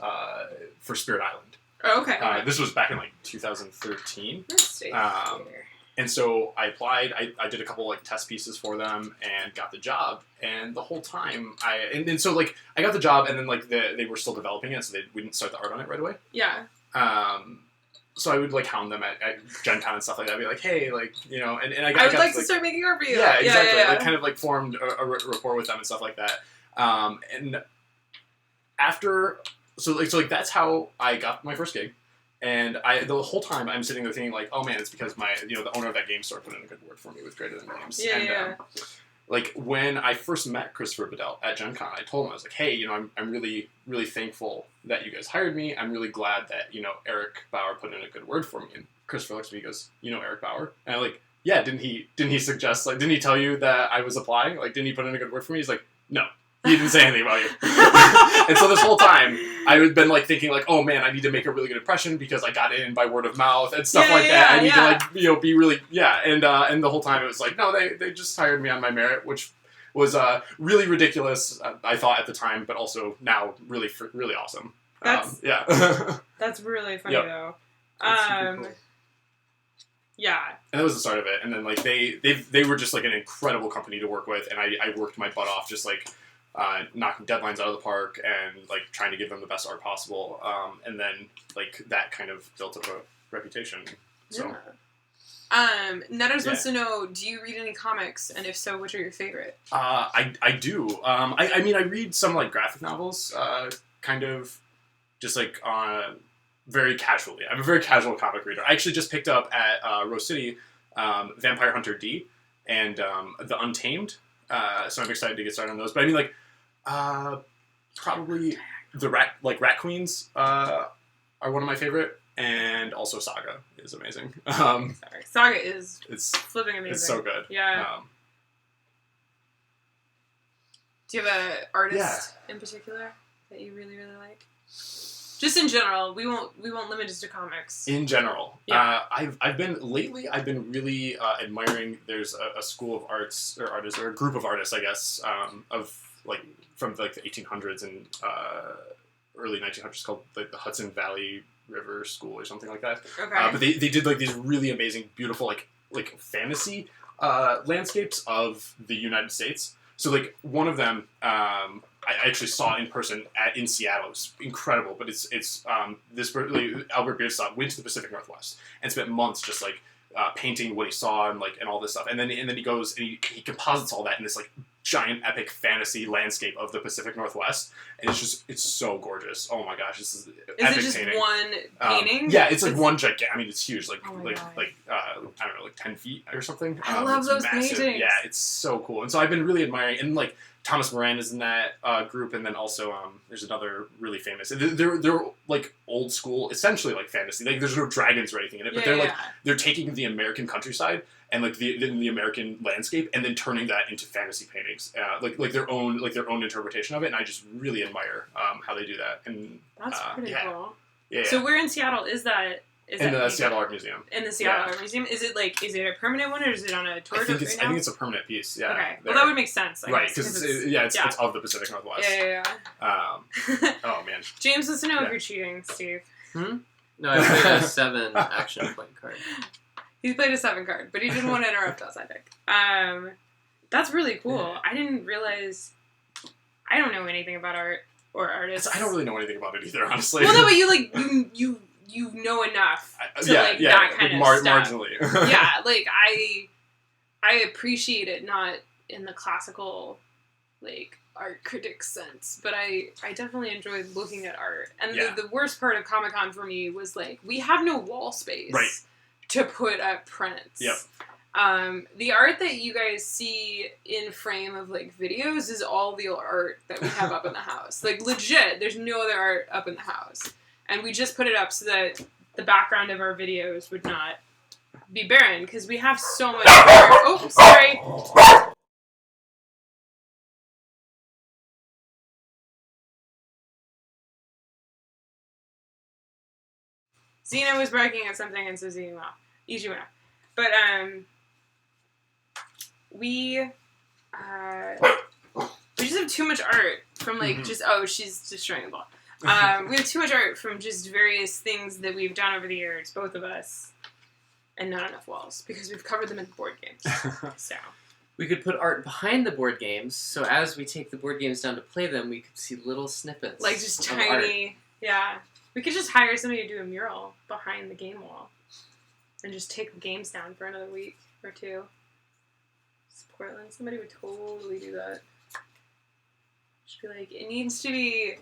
for Spirit Island. Oh, okay. This was back in 2013. Let's see here. And so I applied. I did a couple test pieces for them and got the job. And the whole time I got the job, and then they were still developing it, so we didn't start the art on it right away. Yeah. So I would hound them at Gen Con and stuff like that. I'd be like, hey, and I would like to start making art for you. Yeah, exactly. Yeah. Kind of formed a rapport with them and stuff like that. And after, that's how I got my first gig. And the whole time I'm sitting there thinking oh man, it's because the owner of that game store put in a good word for me with Greater Than Games. Yeah. When I first met Christopher Bedell at Gen Con, I told him, I was like, hey, I'm really, really thankful that you guys hired me. I'm really glad that, Eric Bauer put in a good word for me. And Christopher looks at me and goes, Eric Bauer? And I'm like, yeah, didn't he suggest, didn't he tell you that I was applying? Didn't he put in a good word for me? He's like, no, he didn't say anything about you. And so this whole time, I had been thinking oh man, I need to make a really good impression because I got in by word of mouth and stuff that. I need to be really, and the whole time it was no, they just hired me on my merit, which was really ridiculous, I thought at the time, but also now really, really awesome. That's that's really funny though. Cool. Yeah. And that was the start of it. And then they were just an incredible company to work with, and I worked my butt off just knocking deadlines out of the park and trying to give them the best art possible. And then that kind of built up a reputation. So Netters wants to know, do you read any comics? And if so, which are your favorite? I do. I mean, I read some, like, graphic novels, kind of just, like, very casually. I'm a very casual comic reader. I actually just picked up at Rose City Vampire Hunter D and The Untamed. So I'm excited to get started on those. But I mean, like, probably the Rat Queens are one of my favorite. And also Saga is amazing. Saga is flipping amazing. It's so good. Yeah. Do you have an artist in particular that you really, really like? Just in general. We won't limit it to comics. In general. Yeah. I've been really admiring, there's a school of artists, or a group of artists, I guess, from the 1800s and early 1900s called the Hudson Valley River School or something like that. Okay. But they did like these really amazing, beautiful like fantasy landscapes of the United States. So like one of them, I actually saw in person in Seattle. It was incredible. But it's this Albert Bierstadt went to the Pacific Northwest and spent months just like painting what he saw and all this stuff. And then he goes and he composites all that in this like giant epic fantasy landscape of the Pacific Northwest, and it's so gorgeous. Oh my gosh, this is epic it just painting. One painting? Yeah, it's like one gigantic. I mean, it's huge, like I don't know, like 10 feet or something. I love those massive. paintings. Yeah, it's so cool. And so I've been really admiring, and like Thomas Miranda's in that group, and then also there's another really famous. They're like old school, essentially like fantasy. Like there's no dragons or anything in it, but they're taking the American countryside and like the American landscape, and then turning that into fantasy paintings, like their own interpretation of it. And I just really admire how they do that. And that's pretty cool. Yeah. So where in Seattle is that? In the Seattle Art Museum. In the Seattle Art Museum, is it a permanent one or is it on a tour? I think it's a permanent piece. Yeah. Okay. Well, that would make sense. Right, because it's of the Pacific Northwest. Yeah. Oh man. James wants to know if you're cheating, Steve. No, I played a 7 action point card. He played a 7 card, but he didn't want to interrupt us, I think. That's really cool. Yeah. I didn't realize... I don't know anything about art or artists. I don't really know anything about it either, honestly. Well, no, but you know enough to that kind of stuff. Marginally. Yeah, like I appreciate it, not in the classical like art critic sense, but I definitely enjoyed looking at art. And the worst part of Comic-Con for me was like we have no wall space to put up prints. Yep. The art that you guys see in frame of like videos is all the art that we have up in the house. Like legit, there's no other art up in the house. And we just put it up so that the background of our videos would not be barren, because we have so much art. Oh, sorry. Xena was barking at something, and so Xena went off. But, we just have too much art from, like, she's destroying the ball. We have too much art from just various things that we've done over the years, both of us, and not enough walls, because we've covered them in board games. So we could put art behind the board games, so as we take the board games down to play them, we could see little snippets. Like just tiny, We could just hire somebody to do a mural behind the game wall, and just take the games down for another week or two. It's Portland. Somebody would totally do that. Just be like, it needs to be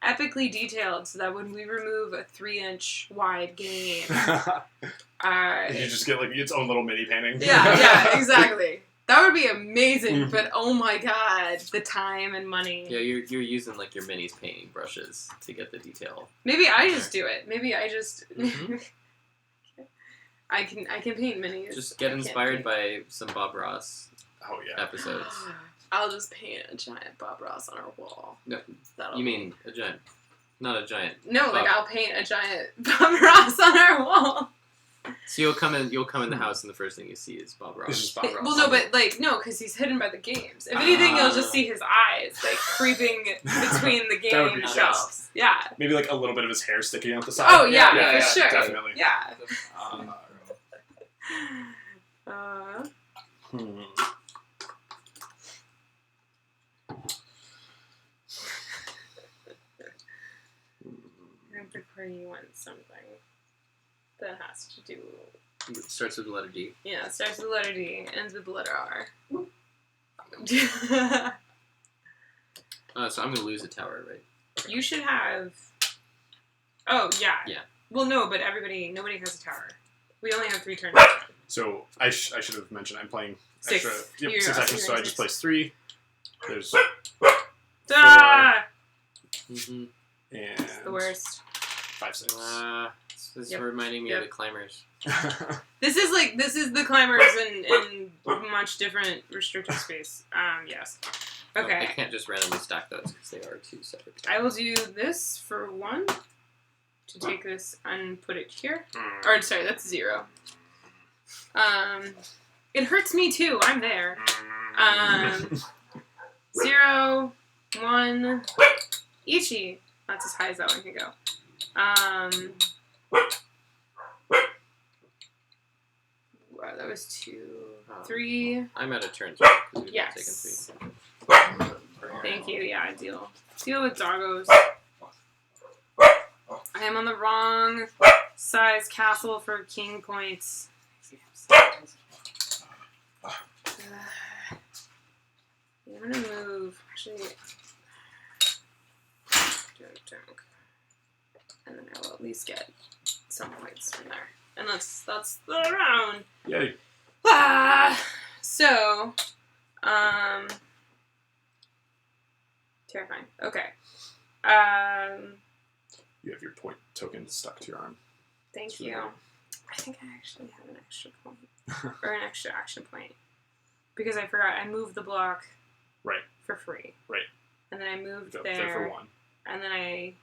epically detailed so that when we remove a 3-inch wide game, you just get like its own little mini painting. Yeah, exactly. That would be amazing, but oh my god, the time and money. Yeah, you're using like your minis painting brushes to get the detail. Maybe I just do it. Maybe I just I can paint minis. Just get inspired by some Bob Ross episodes. I'll just paint a giant Bob Ross on our wall. No, you mean a giant, not a giant. No, Bob. Like I'll paint a giant Bob Ross on our wall. So you'll come in the house, and the first thing you see is Bob Ross. It's just Bob Ross. Well, no, but no, because he's hidden by the games. If anything, you'll just see his eyes like creeping between the game shelves. Yeah. Maybe like a little bit of his hair sticking out the side. Oh yeah, for sure. Definitely. Yeah. I think you want something that has to do It starts with the letter D. Yeah, it starts with the letter D, ends with the letter R. So I'm gonna lose a tower, right? You should have... Oh, yeah. Yeah. Well, no, but nobody has a tower. We only have 3 turns. So I should have mentioned I'm playing 6. extra. Yep, You're 6 also actions. So doing I just 6. placed 3. There's Ah! Mm-hmm. and It's the worst. 5, 6. This is Yep. reminding me Yep. of the climbers. This is the climbers in much different restricted space. Yes. I Okay. can't just randomly stack those because they are 2 separate. I will do this for 1 to take this and put it here. Or sorry, that's 0. It hurts me too. I'm there. 0, 1, Ichi. That's as high as that one can go. Wow, that was 2, 3. I'm out of turns. Right? 'Cause we've Yes. taken 3. Thank you. Yeah, deal with doggos. I am on the wrong size castle for king points. I'm gonna move. Actually, and then I will at least get some points from there. And that's the round. Yay. So, terrifying. Okay. You have your point token stuck to your arm. Thank you. I think I actually have an extra point. Or an extra action point. Because I forgot, I moved the block Right. for free. Right. And then I moved Go there. for 1. And then I...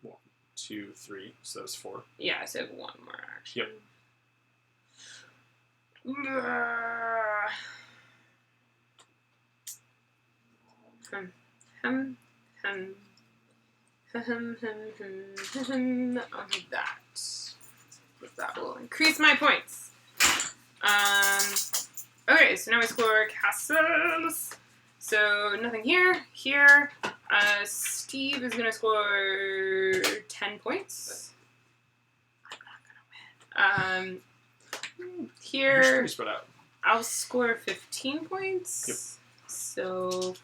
1, 2, 3. So that's 4. Yeah, I said 1 more action. Yep. I'll do that. That will increase my points. Okay, so now we score castles. So nothing here. Here, Steve is gonna score 10 points. I'm not gonna win. You're Here, pretty spread out. I'll score 15 points. Yep. So,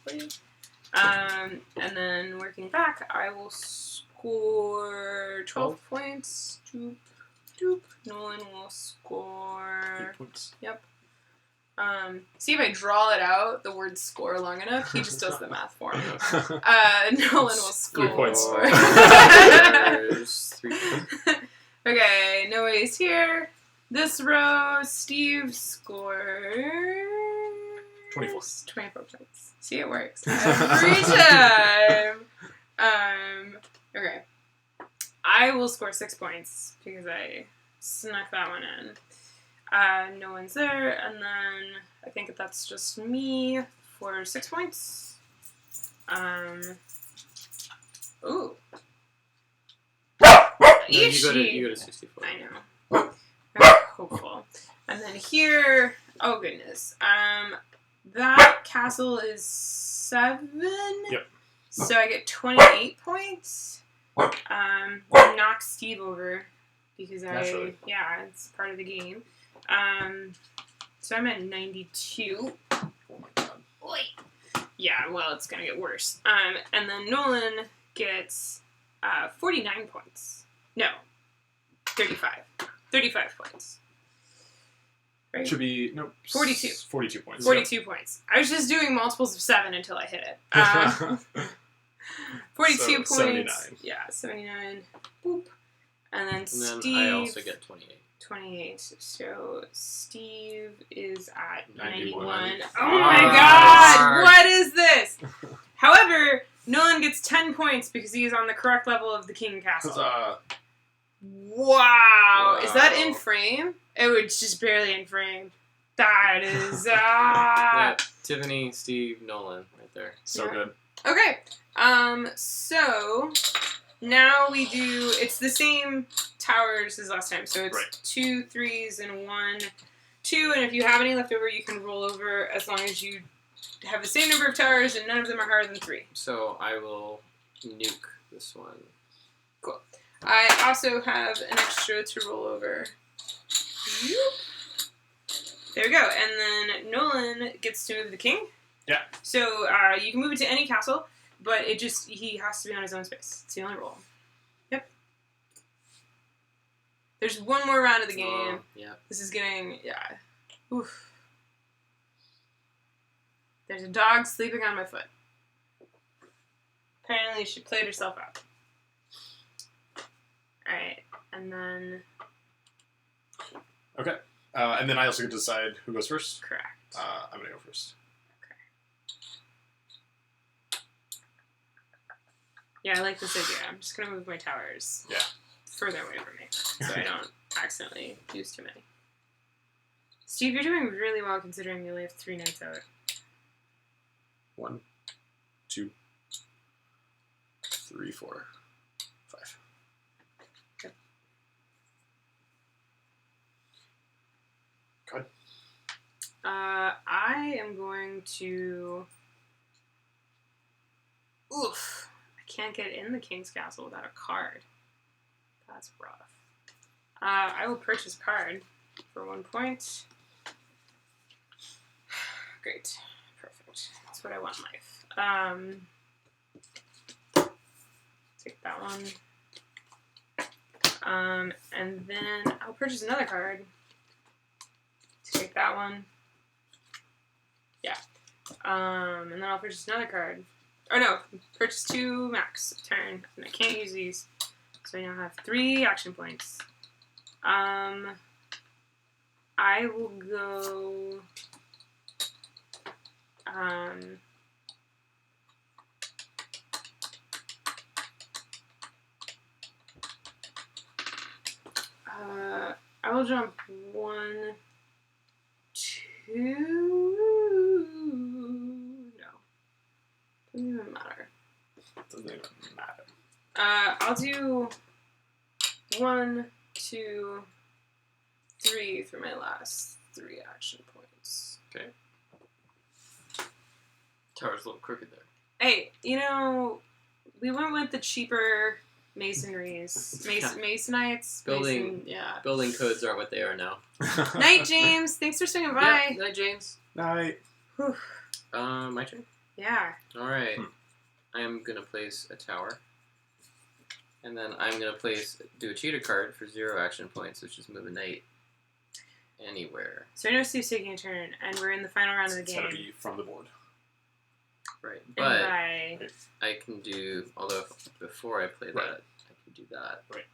and then working back, I will score 12 points. Doop, doop. Nolan will score... 8 points. Yep. See if I draw it out, the word score long enough, he just does the math for me. Nolan will score... 3 points. 3 points. Okay, Noah's here. This row, Steve scores... 24. 24 points. See, it works. Every time! Okay. I will score 6 points, because I snuck that one in. No one's there, and then I think that's just me for 6 points. Ooh. No, you go to 64. I know. I'm hopeful. And then here, oh goodness. That castle is 7. Yep. So I get 28 points. Knock Steve over because Naturally. yeah, it's part of the game. So I'm at 92. Oh my god. Oi. Yeah, well, it's gonna get worse. And then Nolan gets 49 points. No, 35. 35 points. Right? Should be, nope. 42. 42 points. 42 points. I was just doing multiples of 7 until I hit it. 42 So, points. 79. Yeah, 79. Boop. And then And Steve... then I also get 28. 28. So Steve is at 91. 91. Oh my god! What is this? However, Nolan gets 10 points because he is on the correct level of the King Castle. Huzzah. Wow. Is that Wow. in frame? It was just barely in frame. That is... Yeah, Tiffany, Steve, Nolan, right there. So Yeah. good. Okay. So now we do... It's the same towers as last time. So it's Right. 2 3s and 1 2. And if you have any left over, you can roll over as long as you have the same number of towers and none of them are higher than 3. So I will nuke this one. I also have an extra to roll over. There we go. And then Nolan gets to move the king. Yeah. So you can move it to any castle, but he has to be on his own space. It's the only rule. Yep. There's one more round of the game. Yeah. This is getting, Oof. There's a dog sleeping on my foot. Apparently she played herself out. Alright, and then... Okay. And then I also get to decide who goes first. Correct. I'm going to go first. Okay. Yeah, I like this idea. I'm just going to move my towers further away from me so I don't accidentally use too many. Steve, you're doing really well considering you only have 3 knights out. 1, 2, 3, 4, 5. Yep. Good. I am going to... Oof. I can't get in the King's Castle without a card. That's rough. I will purchase a card for 1 point. Great. Perfect. That's what I want in life. Take that one. And then I'll purchase another card. Take that one. Yeah. And then I'll purchase another card. Or no, purchase 2 max turn. And I can't use these. So I now have 3 action points. I will go... I will jump 1, 2... No. Doesn't even matter. Doesn't even matter. I'll do 1, 2, 3 for my last 3 action points. Okay. Tower's a little crooked there. Hey, we went with the cheaper masonries. Masonites. Building codes are what they are now. Night, James. Thanks for swinging by. Yeah, night, James. Night. My turn? Yeah. Alright. I'm going to place a tower. And then I'm going to do a cheater card for 0 action points, which is move a knight anywhere. So I know Steve's taking a turn, and we're in the final round of the It's game. got to be from the board. Right. And But by... I can do, although before I play that, I can do that. Right.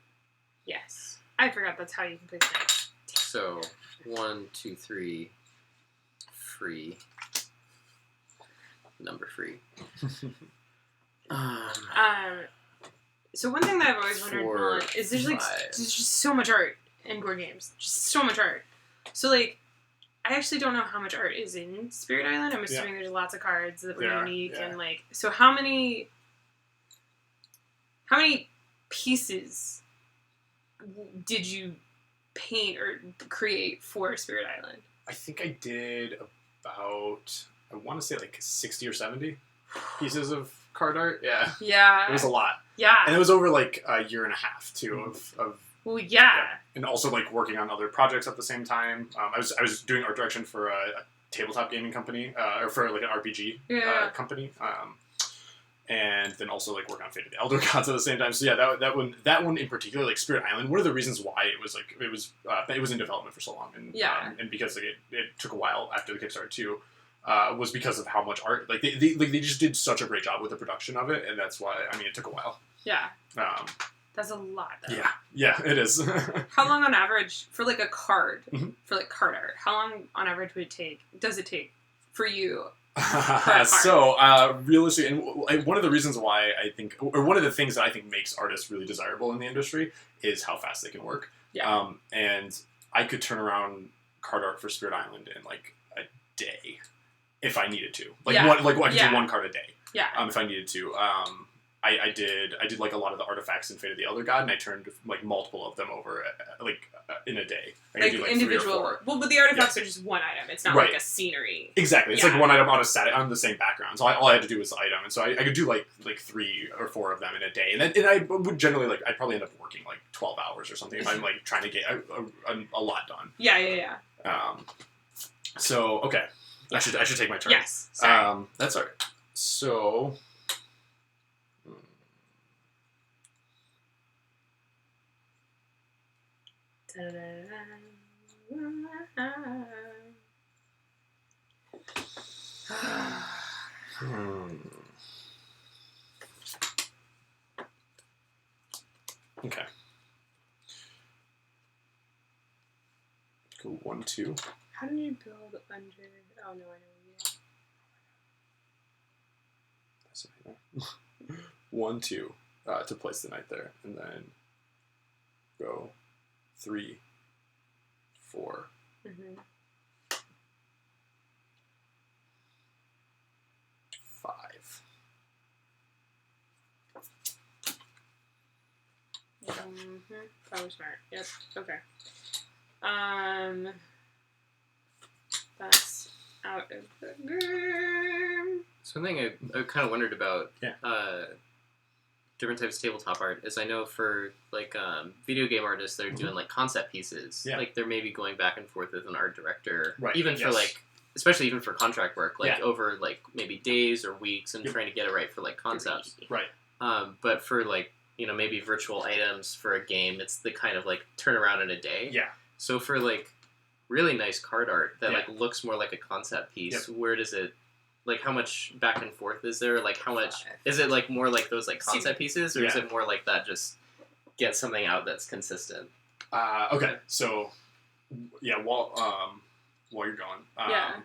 Yes. I forgot that's how you can play knights. So, 1, 2, 3, free. Number free. So one thing that I've always wondered 4, Nolan, is there's 5. just so much art in board games. Just so much art. So I actually don't know how much art is in Spirit Island. I'm assuming there's lots of cards that were unique and so how many pieces did you paint or create for Spirit Island? I think I did about, I want to say 60 or 70 pieces of card art. Yeah. Yeah. It was a lot. Yeah. And it was over a year and a half too of well, yeah. And also working on other projects at the same time. I was doing art direction for a tabletop gaming company, or for an RPG company. And then also working on Fate of the Elder Gods at the same time. So yeah, that one in particular, Spirit Island. One of the reasons why it was in development for so long, and and because it took a while after the Kickstarter too, was because of how much art they just did such a great job with the production of it, and that's why it took a while. Yeah. That's a lot, though. Yeah, it is. How long on average for a card for card art? How long on average does it take for you? So realistically, and one of the reasons why I think, or one of the things that I think makes artists really desirable in the industry is how fast they can work. Yeah. And I could turn around card art for Spirit Island in a day if I needed to. I could do 1 card a day. Yeah. If I needed to. I did like a lot of the artifacts in Fate of the Elder God, and I turned like multiple of them over in a day. I Like could do, individual. 3 or 4. Well, but the artifacts are just one item. It's not Right. like a scenery. Exactly, it's Yeah. like one item on on the same background. So all I had to do was the item, and so I could do like 3 or 4 of them in a day, and I would generally I'd probably end up working like 12 hours or something if I'm like trying to get a lot done. Yeah. So okay, I should take my turn. Yes. Sorry. That's all right. So. Okay. Go 1, 2. How do you build under? Oh no, I know. That's right. 1, 2 to place the knight there, and then go 3, 4. Mm-hmm. 5. Probably smart. Yep. Okay. That's out of the game. So one thing I kind of wondered about Yeah. different types of tabletop art is I know for like video game artists that are doing like concept pieces, Yeah. like they're maybe going back and forth with an art director, Right, even for yes. like, especially even for contract work, like Yeah. over like maybe days or weeks and Yep. trying to get it right for like concepts. Right. But for like, you know, maybe virtual items for a game, it's the kind of like turnaround in a day. Yeah. So for like really nice card art that Yeah. like looks more like a concept piece, Yep. where does it, like how much back and forth is there? Like how much, is it like more like those like concept pieces, or is Yeah. it more like that just get something out that's consistent? Okay. So, yeah. While you're going, Yeah.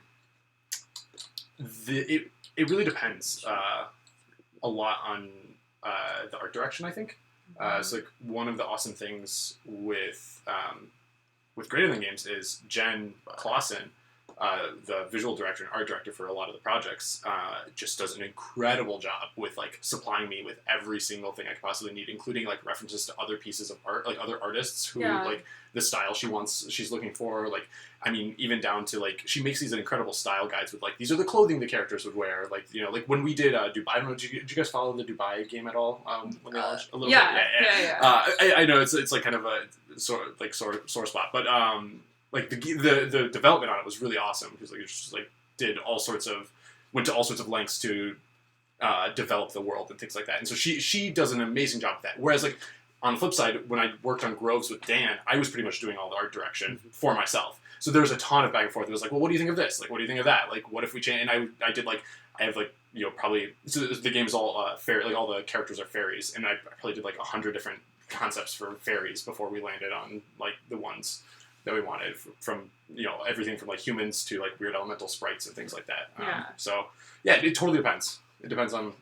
it really depends a lot on the art direction. I think it's like one of the awesome things with Greater Than Games is Jen Clausen, the visual director and art director for a lot of the projects, just does an incredible job with like supplying me with every single thing I could possibly need, including like references to other pieces of art, like other artists who like the style she's looking for. Like, I mean, even down to like she makes these incredible style guides with like these are the clothing the characters would wear. Like, you know, like when we did Dubai. I don't know. Did you guys follow the Dubai game at all when they launched a little bit? Yeah. I know it's like kind of a sore spot, but like the development on it was really awesome because like it just like went to all sorts of lengths to develop the world and things like that. And so she does an amazing job with that. Whereas like on the flip side, when I worked on Groves with Dan, I was pretty much doing all the art direction for myself. So there was a ton of back and forth. It was like, well, what do you think of this? Like, what do you think of that? Like, what if we change? And I did like I have like, you know, probably so the game is all fairy, like all the characters are fairies, and I probably did like 100 different concepts for fairies before we landed on like the ones that we wanted, from, you know, everything from like humans to like weird elemental sprites and things like that. So yeah, it totally depends. It depends on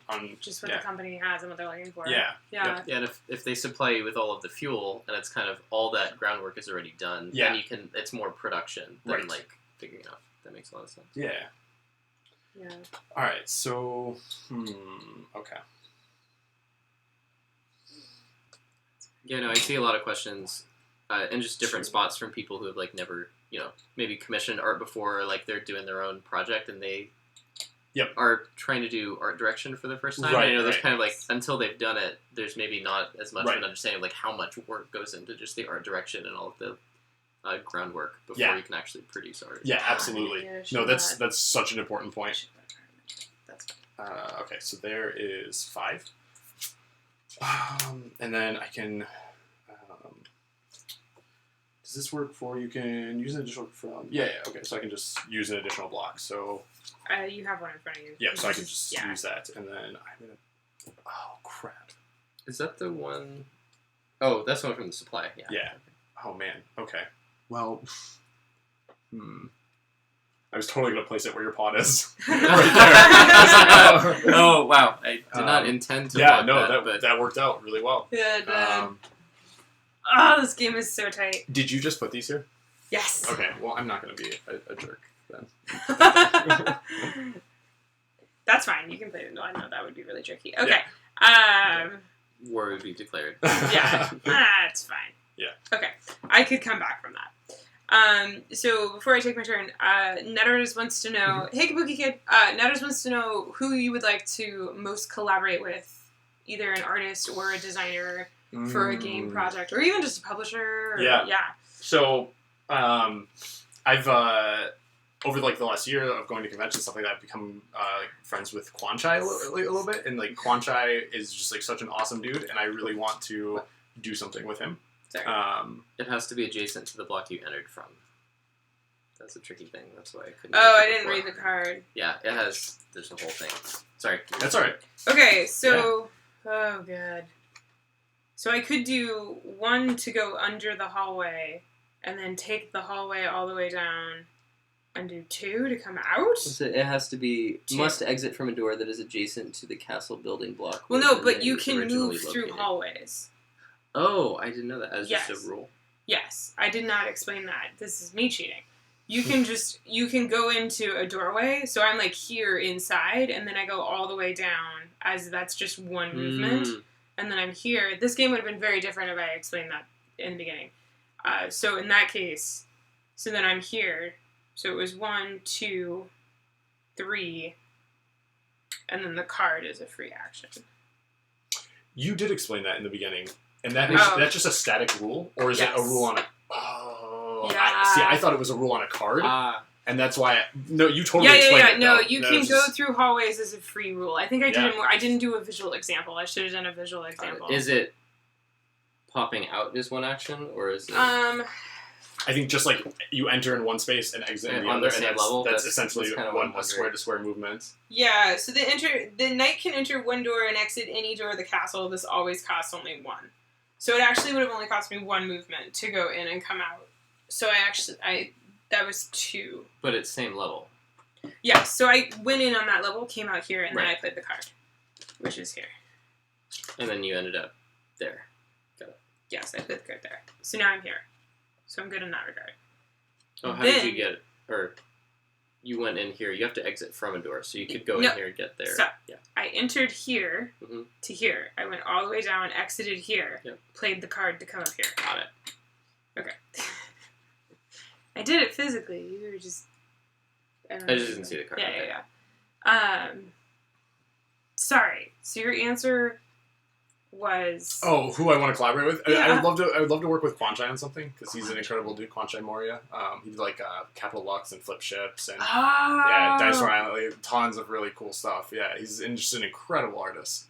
just what the company has and what they're looking for. Yeah. Yeah, and if they supply you with all of the fuel and it's kind of all that groundwork is already done, then you can, it's more production than like figuring out. That makes a lot of sense. Yeah. Yeah. All right. So, okay. Yeah, no, I see a lot of questions and just different spots from people who have like never, you know, maybe commissioned art before, or like they're doing their own project and they are trying to do art direction for the first time. Right, and, you know, there's kind of like, until they've done it, there's maybe not as much of an understanding of like how much work goes into just the art direction and all of the groundwork before you can actually produce art. Yeah, absolutely. No, that's such an important point. Okay, so there is 5. And then I can... does this work for... You can use an additional... Yeah, okay, so I can just use an additional block, so... You have one in front of you. Yeah, so I can just use that, and then I'm going to... Oh, crap. Is that the one... Oh, that's the one from the supply, yeah. Yeah. Oh, man, okay. Well... I was totally going to place it where your pot is. Right there. Oh, wow. I did not intend to yeah, no, that worked out really well. Yeah, it did. This game is so tight. Did you just put these here? Yes. Okay, well, I'm not going to be a jerk then. That's fine. You can play it. No, I know that would be really tricky. Okay. War would be declared. Yeah, that's fine. Yeah. Okay, I could come back from that. So before I take my turn, Netters wants to know, hey Kabuki Kid, Netters wants to know who you would like to most collaborate with, either an artist or a designer for a game project, or even just a publisher. Or, Yeah. Yeah. So, I've over like the last year of going to conventions and stuff like that, I've become friends with Kwanchai a little bit, and like Kwanchai is just like such an awesome dude, and I really want to do something with him. Sorry. It has to be adjacent to the block you entered from. That's a tricky thing. That's why I couldn't. Oh, use I it didn't before. read the card. Yeah, it has. There's a whole thing. Sorry. That's all right. Okay, so oh god. So I could do one to go under the hallway, and then take the hallway all the way down, and do two to come out. So it has to be Two. must exit from a door that is adjacent to the castle building block. Well, where no, the but knight you was can originally move through located. hallways. Oh, I didn't know that as Yes. just a rule. Yes, I did not explain that. This is me cheating. You can go into a doorway, so I'm like here inside, and then I go all the way down, as that's just one movement, and then I'm here. This game would have been very different if I explained that in the beginning. So in that case, so then I'm here, so it was 1, 2, 3, and then the card is a free action. You did explain that in the beginning, and that Oh. that's just a static rule, or is it a Yes. rule on a? Oh, Yeah. I thought it was a rule on a card, Ah, and that's why. No, you totally Yeah. explained it. No, though. you That can was go just- through hallways as a free rule. I think I did Yeah. it more. I didn't do a visual example. I should have done a visual example. is it popping out is one action, or is it? I think just like you enter in one space and exit in the On other, the and same level? that's That's essentially kinda what I'm one square wondering. to square movement. Yeah, so the knight can enter one door and exit any door of the castle. This always costs only one. So it actually would have only cost me one movement to go in and come out. So that was 2. But it's same level. Yeah, so I went in on that level, came out here, and then Right. I played the card, which is here. And then you ended up there. Yes, I played the card there. So now I'm here. So I'm good in that regard. Oh, how did Then- you get? Or you went in here. You have to exit from a door, so you could go No. in here and get there. So- Yeah. I entered here Mhm. to here. I went all the way down, exited here, Yep. played the card to come up here. Got it. Okay. I did it physically. You were just... I just didn't see the card. Okay. Yeah. Sorry. So your answer was... Oh, who I want to collaborate with? Yeah. I would love to work with Kwanchai on something because he's an incredible dude. Kwanchai Moria. He did like Capital Lux and Flip Ships and yeah, Dinosaur Island. Like, tons of really cool stuff. Yeah, he's just an incredible artist.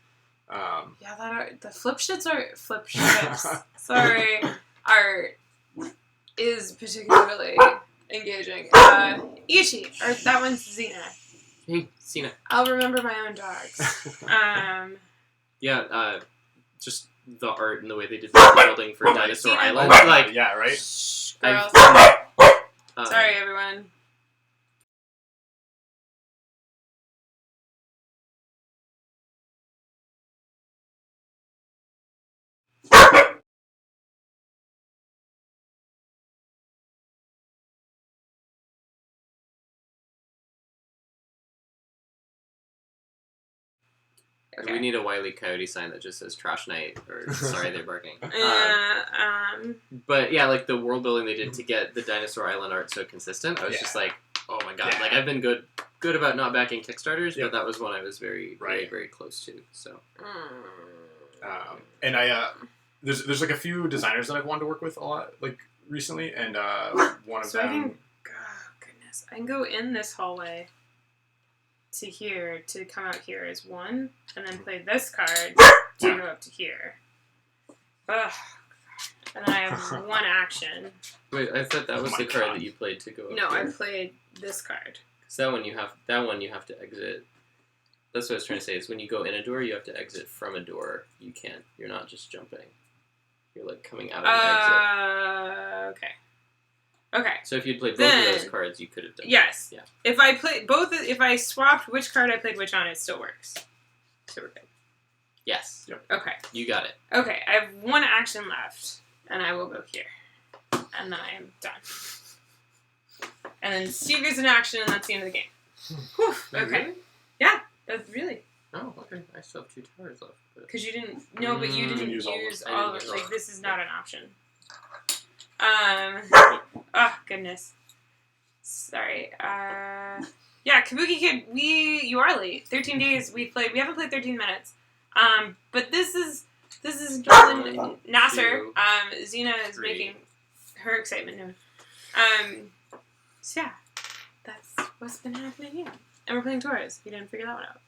Yeah, the flip ships. Sorry, art is particularly engaging. Ichi, or that one's Xena. Hey, Cena. I'll remember my own dogs. Yeah. Just the art and the way they did the building for Dinosaur Cena. Island. Oh my Like, God, yeah, right. Shh, I've- girls. Sorry, everyone. We need a Wile E. Coyote sign that just says "Trash Night" or "Sorry, they're barking." But yeah, like the world building they did to get the Dinosaur Island art so consistent, I was just like, oh my god! Yeah. Like I've been good about not backing Kickstarters, Yep. but that was one I was very, very, Right. very close to. So And there's like a few designers that I've wanted to work with a lot like recently, and one of So I them. can, oh goodness, I can go in this hallway to here to come out here as one, and then play this card to Yeah. go up to here. Ugh. And then I have one action. wait, I thought that Oh was my the card God. that you played to go. No, up I there. played this card. 'Cause that one you have to exit. That's what I was trying to say. Is when you go in a door, you have to exit from a door. You can't. You're not just jumping. You're like coming out of an exit. Okay. Okay. So if you'd played both of those then- cards, you could have done. Yes. Yeah. If I played both, if I swapped which card I played which on, it still works. So we're good. Yes. Okay. You got it. Okay. I have one action left, and I will go here, and then I am done. And then Steve gets an action, and that's the end of the game. Whew, okay. Really? That's really. Oh, okay. I still have 2 towers left. But... Because you didn't. No, but you didn't use I all of didn't it. use Like all. this is not an option. Oh goodness. Sorry. Yeah, Kabuki Kid. You are late. 13 days. We haven't played 13 minutes. But this is Nolan Nasser. 2, Xena is 3. making her excitement known. So yeah, that's what's been happening here. And we're playing Torres. You didn't figure that one out.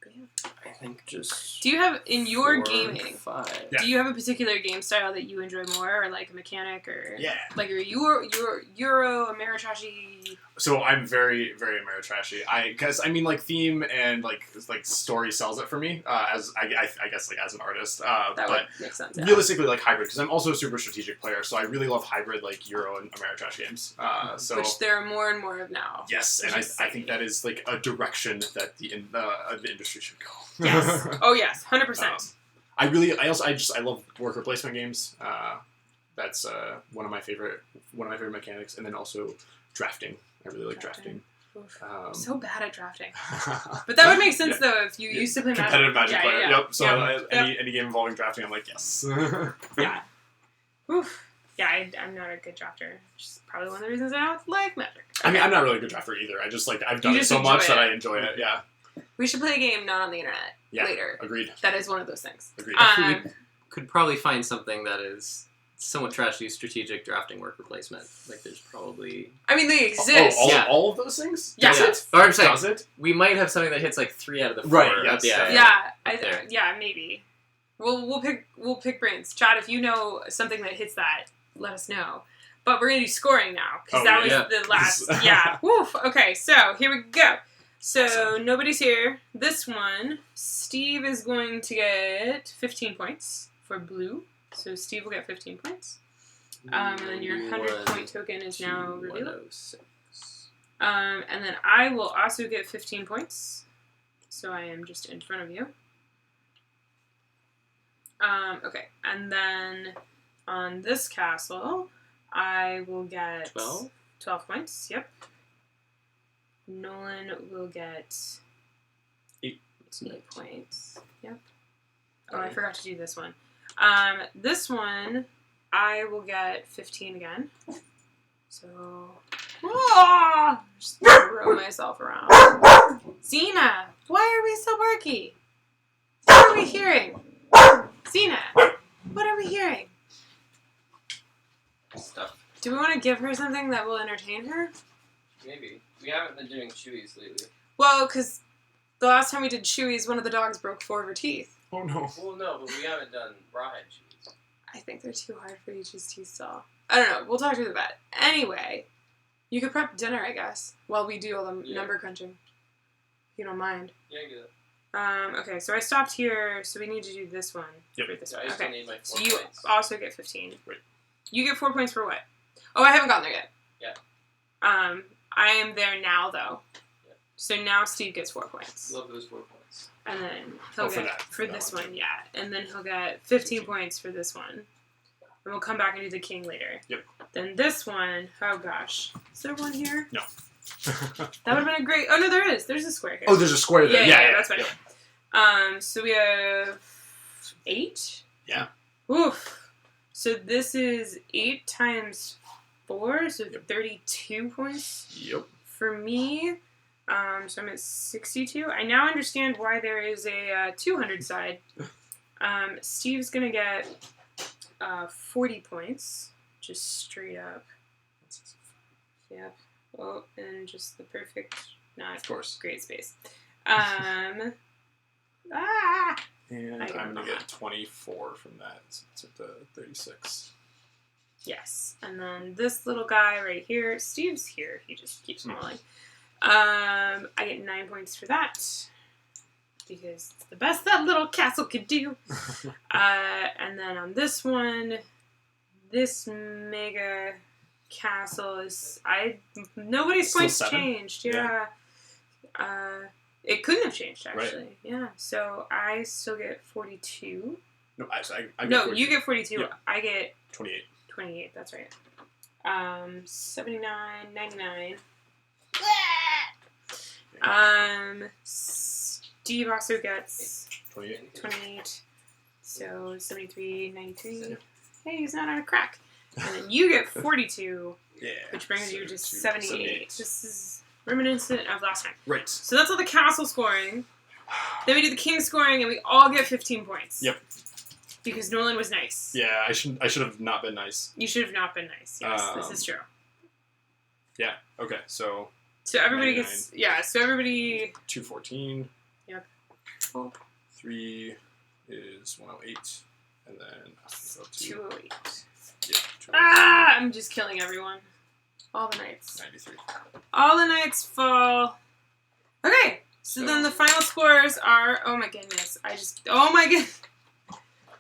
But yeah. I think just. Do you have in your 4, gaming? 5. Yeah. Do you have a particular game style that you enjoy more, or like a mechanic, or Yeah. like your Euro Ameritrashi? So I'm very, very Ameritrashy. Because I mean, like theme and like story sells it for me. As I guess like as an artist. That but would make sense. Yeah. realistically, like hybrid, because I'm also a super strategic player. So I really love hybrid like Euro and Ameritrash games. So Which there are more and more of now. yes, and Which is I think that is like a direction that the industry should go. Yes. Oh yes, 100%. I love worker placement games. That's one of my favorite mechanics, and then also drafting. I really like drafting. Oof. Um, So bad at drafting. But that would make sense Yeah. though if you used to play competitive Magic player. Yeah. Yep. So Yep. any game involving drafting, I'm like yes. Yeah. Oof. Yeah, I'm not a good drafter. Which is probably one of the reasons I don't like Magic. I mean, I'm not really a good drafter either. I just like I've done You it just so much enjoy that it. I enjoy it. Yeah. We should play a game not on the internet Yeah. later. Agreed. That is one of those things. Agreed. We could probably find something that is somewhat trashy strategic drafting work replacement. Like there's probably. I mean, they exist. Yeah. all of those things? Yeah. Does it? Or I'm saying Does it? we might have something that hits like 3 out of the 4. Right, yes, Yeah. Yeah, There. maybe. We'll pick brains. Chad, if you know something that hits that, let us know. But we're gonna do scoring now because Oh, that was yeah. the last. Yeah. Woof. Okay, so here we go. So nobody's here. This one, Steve is going to get 15 points for blue. So Steve will get 15 points. And then your 100-point token is now revealed. 106. And then I will also get 15 points. So I am just in front of you. Okay, and then on this castle, I will get 12 points. Yep. Nolan will get 8 points. Yep. Oh, I forgot to do this one. This one, I will get 15 again. So, just throw myself around. Xena, why are we so murky? What are we hearing? Xena, what are we hearing? Stuff. Do we want to give her something that will entertain her? Maybe. We haven't been doing chewies lately. Well, because the last time we did chewies, one of the dogs broke 4 of her teeth. Oh no. Well, no, but we haven't done rawhide chewies. I think they're too hard for Ichi's teeth still. I don't know. We'll talk to the vet. Anyway, you could prep dinner, I guess, while we do all the number crunching. If you don't mind. Yeah, I get it. Okay, so I stopped here, so we need to do this one. Yep. For this So I one. still Okay, need my 4 so you points. also get 15. Right. You get 4 points for what? Oh, I haven't gotten there yet. Yeah. I am there now, though. Yeah. So now Steve gets 4 points. Love those 4 points. And then he'll for get, that- for that this one, one, yeah. And then he'll get 15 points for this one. And we'll come back and do the king later. Yep. Then this one, oh gosh. Is there one here? No. That would have been a great, oh no, there is. There's a square here. Oh, there's a square there. Yeah, that's better. Yep. So we have 8? Yeah. Oof. So this is 8 times 4, so 32 points Yep. for me. So I'm at 62. I now understand why there is a 200 side. Steve's gonna get 40 points, just straight up. Yep. Oh, and just the perfect, not Of course. great space. And I I'm got going to that. get 24 from that. So it's at the 36. Yes. And then this little guy right here, Steve's here. He just keeps rolling. I get 9 points for that. Because it's the best that little castle could do. And then on this one, this mega castle is... Nobody's Still points 7? changed. Yeah. It couldn't have changed, actually. Right. Yeah. So I still get 42. No, I get No, 40. you get 42. Yeah. I get 28. 28, that's right. 79, 99. Steve also gets 28. 28. So 73, 93. Hey, he's not on a crack. And then you get 42, Yeah. which brings you to 72, 78. This is reminiscent of last time. Right. So that's all the castle scoring. Then we do the king scoring, and we all get 15 points. Yep. Because Nolan was nice. Yeah, I should have not been nice. You should have not been nice. Yes, this is true. Yeah. Okay. So everybody 99. gets... Yeah, so everybody... 214. Yep. 3 is 108, and then go to 208. yeah, 208. Ah! I'm just killing everyone. All the knights. 93. All the knights fall. Okay, so then the final scores are... Oh my goodness. Oh my goodness.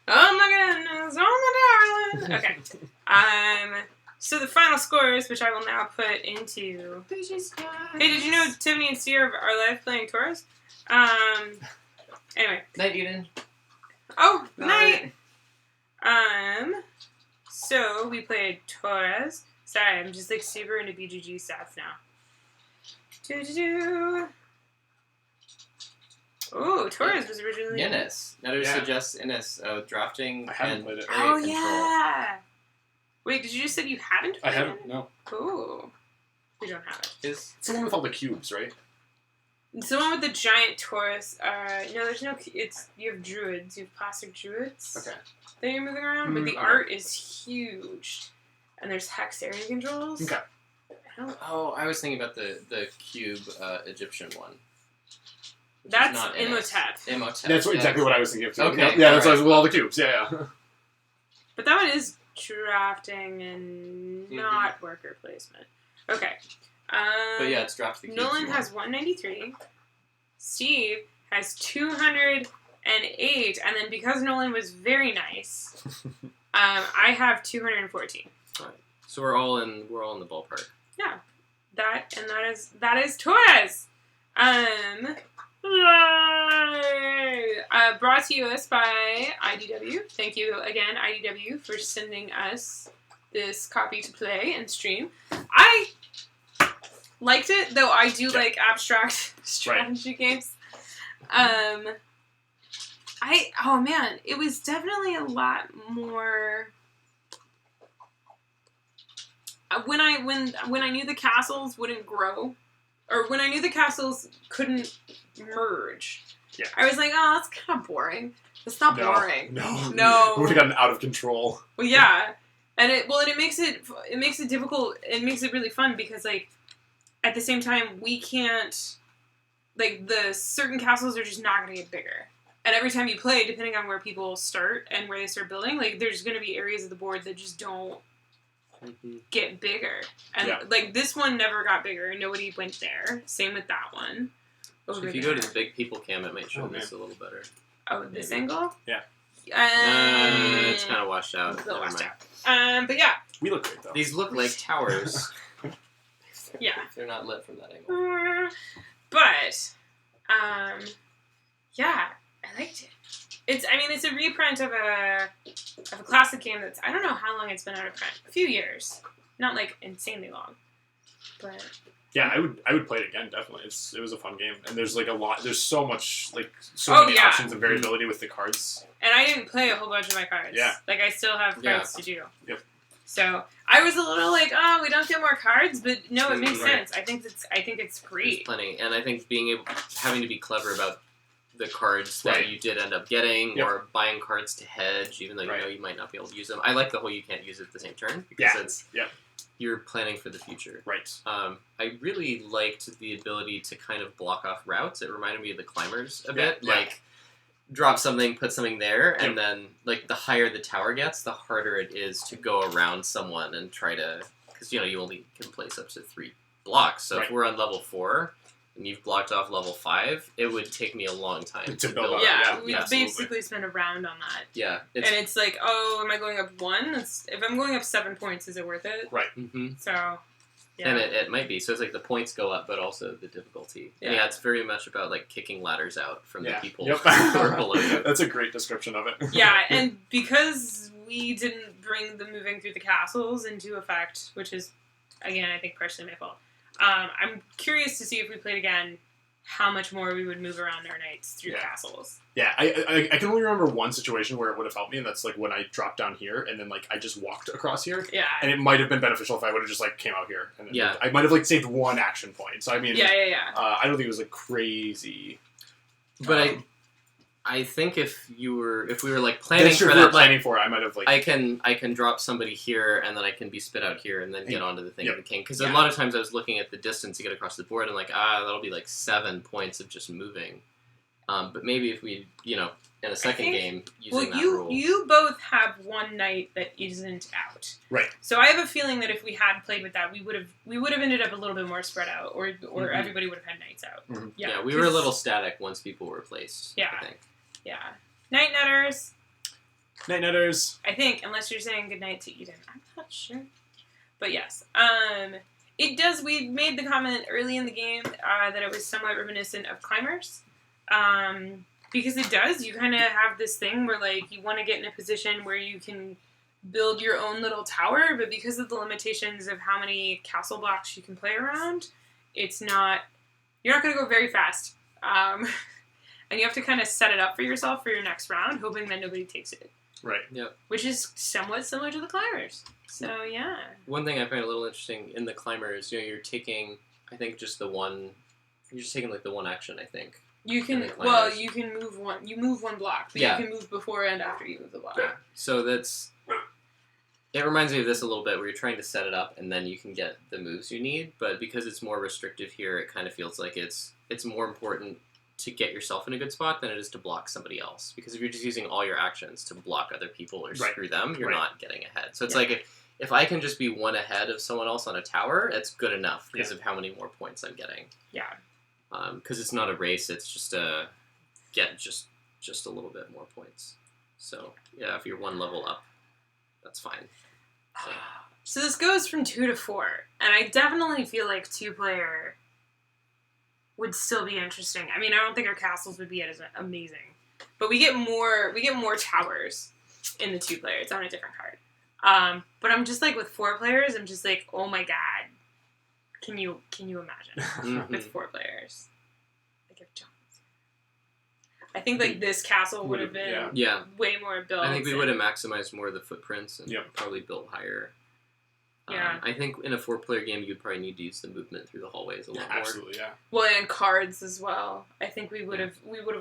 Oh my goodness. Oh my darling. Okay. So the final scores, which I will now put into... Hey, did you know Tiffany and Steve are live playing Torres? Anyway. Night, Eden. Oh, night. So we played Torres. Sorry, I'm just like super into BGG stats now. Oh, Torres was originally... Innis. Netter suggests Innis drafting I haven't and played it. area Oh, control. yeah. Wait, did you just say you hadn't played I haven't. it? No. Ooh. We don't have it. Is It's the one with all the cubes, right? It's the one with the giant Taurus. No, there's no... You have druids. You have plastic druids. Okay. That you're moving around. But the Okay. art is huge. And there's hex area controls. Okay. Oh, I was thinking about the cube Egyptian one. Which is That's not Innis. Imhotep. Imhotep. That's exactly what I was thinking of too. Okay, Yeah, that's alright. with all the cubes. Yeah. But that one is drafting and not worker placement. Okay. But yeah, it's dropped the cubes. Nolan you has 193. Steve has 208. And then because Nolan was very nice, I have 214. want. So we're all in the ballpark. Yeah. That is Torres. Brought to us by IDW. Thank you again, IDW, for sending us this copy to play and stream. I liked it, though I do like abstract strategy games. Oh man, it was definitely a lot more. When I knew the castles wouldn't grow, or when I knew the castles couldn't merge, I was like, oh, that's kind of boring. It's not boring. No. We would have gotten out of control. Well, yeah, and it makes it difficult. It makes it really fun because like at the same time we can't the certain castles are just not going to get bigger. And every time you play, depending on where people start and where they start building, there's going to be areas of the board that just don't get bigger. And this one never got bigger. Nobody went there. Same with that one. So if you go to the big people cam, it might show this a little better. Oh, this angle? Yeah. It's kind of washed out. It's a little Never washed mind. out. But yeah. We look great though. These look like towers. Yeah. They're not lit from that angle. But, yeah, I liked it. It's a reprint of a classic game that's, I don't know how long it's been out of print. A few years. Not, insanely long. But... Yeah, I would play it again, definitely. It was a fun game. And there's, there's so much, so many options and variability with the cards. And I didn't play a whole bunch of my cards. Yeah. I still have cards to do. Yep. So, I was a little oh, we don't get more cards, but no, it makes sense. I think it's great. There's plenty. And I think having to be clever about the cards that you did end up getting, or buying cards to hedge, even though you know you might not be able to use them. I like the whole you can't use it at the same turn, because you're planning for the future. Right. I really liked the ability to kind of block off routes. It reminded me of the climbers a bit. Yeah. Drop something, put something there, and then, the higher the tower gets, the harder it is to go around someone and try to... Because, you only can place up to 3 blocks. So if we're on level 4, and you've blocked off level 5, it would take me a long time to build up. Yeah, we basically spend a round on that. Yeah. And it's oh, am I going up 1? If I'm going up 7 points, is it worth it? Right. Mm-hmm. So, yeah. And it might be. So it's the points go up, but also the difficulty. Yeah. And it's very much about kicking ladders out from the people who are below you. That's a great description of it. Yeah, and because we didn't bring the moving through the castles into effect, which is, again, I think partially my fault. I'm curious to see if we played again how much more we would move around our knights through castles. Yeah, I can only remember one situation where it would have helped me, and that's like when I dropped down here and then like I just walked across here. Yeah. And it might have been beneficial if I would have just like came out here. And then Yeah. I might have like saved one action point. So I mean, Yeah. I don't think it was like crazy. But I think if we were like planning for if we that, were planning for it, I might have like I can drop somebody here and then I can be spit out here and then get onto the thing of the king. Because a lot of times I was looking at the distance to get across the board and like that'll be like 7 points of just moving. But maybe if we in a second game using that rule. You both have one knight that isn't out. Right. So I have a feeling that if we had played with that, we would have ended up a little bit more spread out, or everybody would have had knights out. Mm-hmm. Yeah, we were a little static once people were placed. Yeah. I think. Yeah. Night Netters. Night Netters. I think, unless you're saying goodnight to Eden. I'm not sure. But yes. It does, we made the comment early in the game that it was somewhat reminiscent of Climbers. Because it does, you kind of have this thing where, like, you want to get in a position where you can build your own little tower, but because of the limitations of how many castle blocks you can play around, you're not going to go very fast. And you have to kind of set it up for yourself for your next round, hoping that nobody takes it. Right. Yep. Which is somewhat similar to the Climbers. So, yeah. One thing I find a little interesting in the Climbers, you're taking, I think, just the one, you're just taking, like, the one action, I think. You can move one. You move one block, but you can move before and after you move the block. Yeah. So it reminds me of this a little bit, where you're trying to set it up and then you can get the moves you need. But because it's more restrictive here, it kind of feels like it's more important to get yourself in a good spot than it is to block somebody else. Because if you're just using all your actions to block other people or screw them, you're not getting ahead. So it's like if I can just be one ahead of someone else on a tower, it's good enough because of how many more points I'm getting. Yeah. Because it's not a race, it's just get just a little bit more points. So yeah, if you're one level up, that's fine. So this goes from 2 to 4, and I definitely feel like 2-player would still be interesting. I mean, I don't think our castles would be as amazing, but we get more towers in the 2-player. It's on a different card. But I'm just like with 4 players, I'm just like, oh my god. Can you imagine with 4 players? Like if John was here. I think like this castle would have been way more built. I think we would have maximized more of the footprints and probably built higher. Yeah. I think in a 4-player game you'd probably need to use the movement through the hallways a lot more. Absolutely, yeah. Well, and cards as well. I think we would have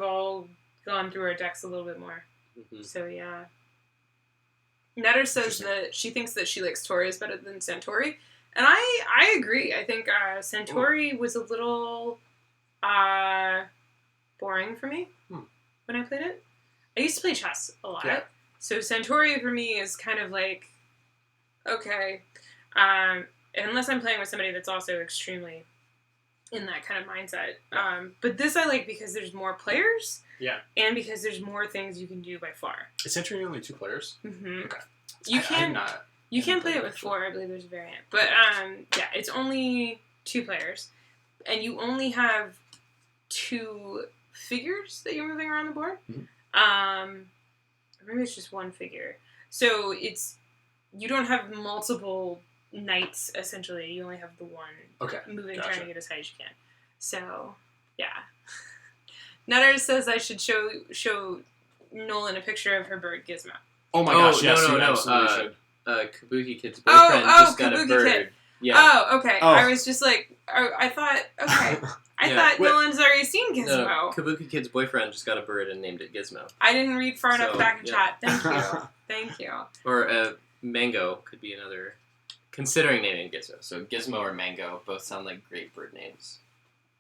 all gone through our decks a little bit more. Mm-hmm. So yeah. Netter says that she thinks that she likes Torres better than Santori. And I agree. I think Centauri was a little boring for me when I played it. I used to play chess a lot. Yeah. So Centauri for me is kind of like, okay. Unless I'm playing with somebody that's also extremely in that kind of mindset. But this I like because there's more players. Yeah. And because there's more things you can do by far. Is Centauri only 2 players? Mm-hmm. Okay. You can play it with 4, I believe there's a variant. But, it's only 2 players. And you only have 2 figures that you're moving around the board. Mm-hmm. Maybe it's just 1 figure. So you don't have multiple knights, essentially. You only have the one moving, trying to get as high as you can. So, yeah. Nutter says I should show Nolan a picture of her bird, Gizmo. Oh my gosh, yes, no. You absolutely should. Kabuki Kid's boyfriend just got Kabuki a bird. Kid. Yeah. Oh, okay. I was just like, I thought Nolan's already seen Gizmo. No, Kabuki Kid's boyfriend just got a bird and named it Gizmo. I didn't read far enough back in chat. Thank you. Thank you. Or Mango could be another, considering naming Gizmo. So Gizmo or Mango both sound like great bird names.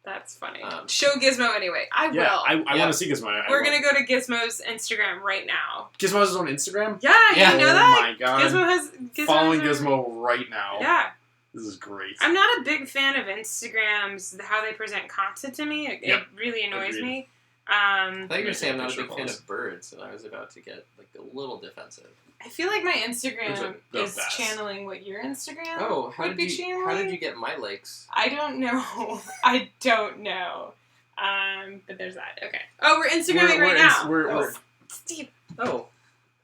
That's funny. Show Gizmo anyway. I will. I want to see Gizmo. We're going to go to Gizmo's Instagram right now. Gizmo has his own Instagram? Yeah, you know that? Oh my god. Gizmo following Gizmo right now. Yeah. This is great. I'm not a big fan of Instagrams, how they present content to me. It really annoys me. I thought you were going to say I'm not a big fan of birds, and I was about to get like a little defensive. I feel like my Instagram is channeling what your Instagram would be channeling. How did you get my likes? I don't know. I don't know. But there's that. Okay. Oh, we're Instagramming right now. We're Steve. Oh,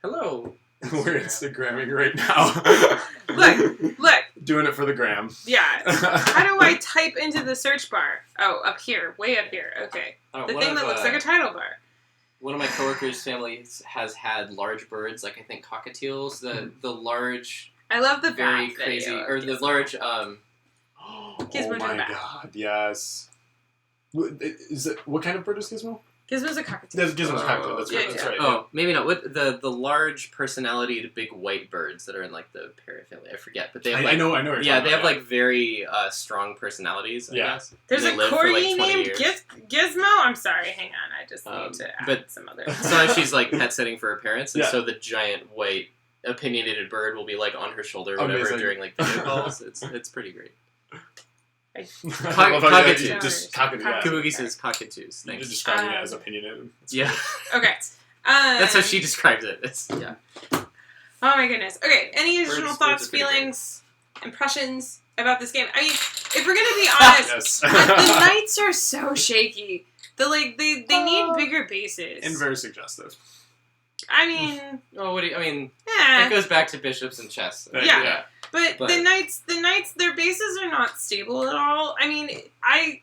hello. We're Instagramming right now. Look. Doing it for the gram. Yeah. How do I type into the search bar? Oh, up here. Way up here. Okay. I don't The know, thing that looks like a title bar. one of my coworkers' families has had large birds, like I think cockatiels. The large, I love the very back crazy, video or of the Gizmo. large. Oh Gizmo to the my back. god, yes. Is it, what kind of bird is Gizmo? Gizmo's a cockatiel. That's Gizmo's cocktail, that's Yeah, right, that's yeah. right. Oh, maybe not. What the large personality to big white birds that are in like the parrot family? I forget, but they have like I know what you're yeah, talking they have about, like very strong personalities. I Yeah. guess. There's They a live for, corgi like, 20 named years. Gizmo. I'm sorry, hang on. I just need to add but some other. Sometimes she's like pet sitting for her parents, and Yeah. so the giant white opinionated bird will be like on her shoulder or whatever Amazing. during like video calls. It's pretty great. I love how cockatoo. you just cockatoo. Yeah. Kabuki says cockatoos. You Thanks. just describing it as opinionated. It's Yeah, Okay. that's how she describes it. It's, yeah. Oh my goodness. Okay. Any additional Birds thoughts, are pretty feelings, impressions about this game? I mean, if we're gonna be honest, Yes. the knights are so shaky. They need bigger bases. And very suggestive. I mean, Oh, what do you? I mean, eh. it goes back to bishops and chess. Yeah. But But- the knights, their bases are not stable at all. I mean, I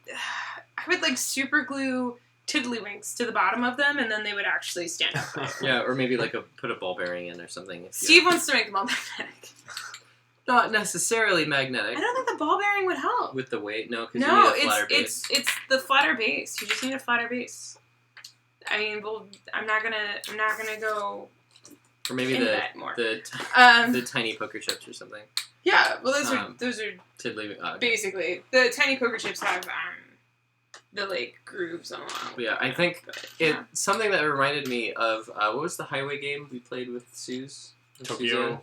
would like super glue tiddlywinks to the bottom of them, and then they would actually stand up. Yeah, or maybe like put a ball bearing in or something. If you- Steve wants to make them all magnetic. not necessarily magnetic I don't think the ball bearing would help. with the weight. No, because No, you need a flatter base. it's the flatter base. You just need a flatter base. I mean, well, I'm not gonna go Or maybe into the that more. the the tiny poker chips or something. Yeah, well, um, those are Tiddly. basically the tiny poker chips have the like grooves along. But yeah, I think Yeah. it's something that reminded me of what was the highway game we played with Suze? Tokyo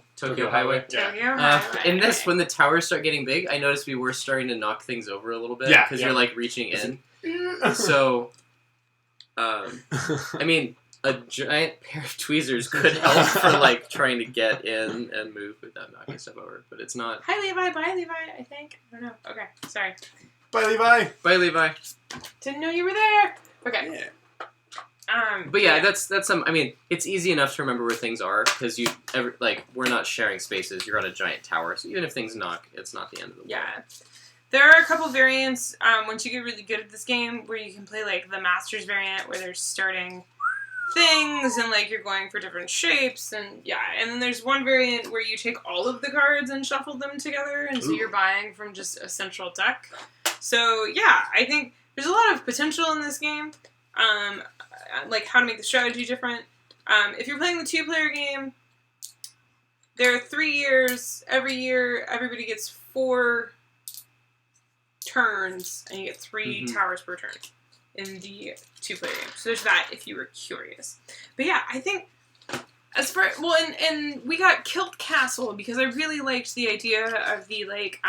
Highway. Yeah. Tokyo Highway. In this, when the towers start getting big, I noticed we were starting to knock things over a little bit Yeah, because yeah. you're like reaching in. Yeah. So, I mean, a giant pair of tweezers could help for like trying to get in and move without knocking stuff over, but it's not. Hi Levi, bye Levi. I think I don't know. Okay, sorry. Bye, Levi. Bye, Levi. Didn't know you were there. Okay. Yeah. But yeah, that's some. I mean, it's easy enough to remember where things are because we're not sharing spaces. You're on a giant tower, so even if things knock, it's not the end of the world. Yeah. There are a couple variants once you get really good at this game where you can play like the Masters variant where they're starting things and like you're going for different shapes and yeah. And then there's one variant where you take all of the cards and shuffle them together and so Ooh. you're buying from just a central deck. So yeah, I think there's a lot of potential in this game. Like how to make the strategy different. If you're playing the 2-player game, there are 3 years. Every year, everybody gets 4 turns, and you get 3 towers per turn in the 2-player game. So there's that if you were curious. But yeah, I think as for and we got Kilt Castle because I really liked the idea of the like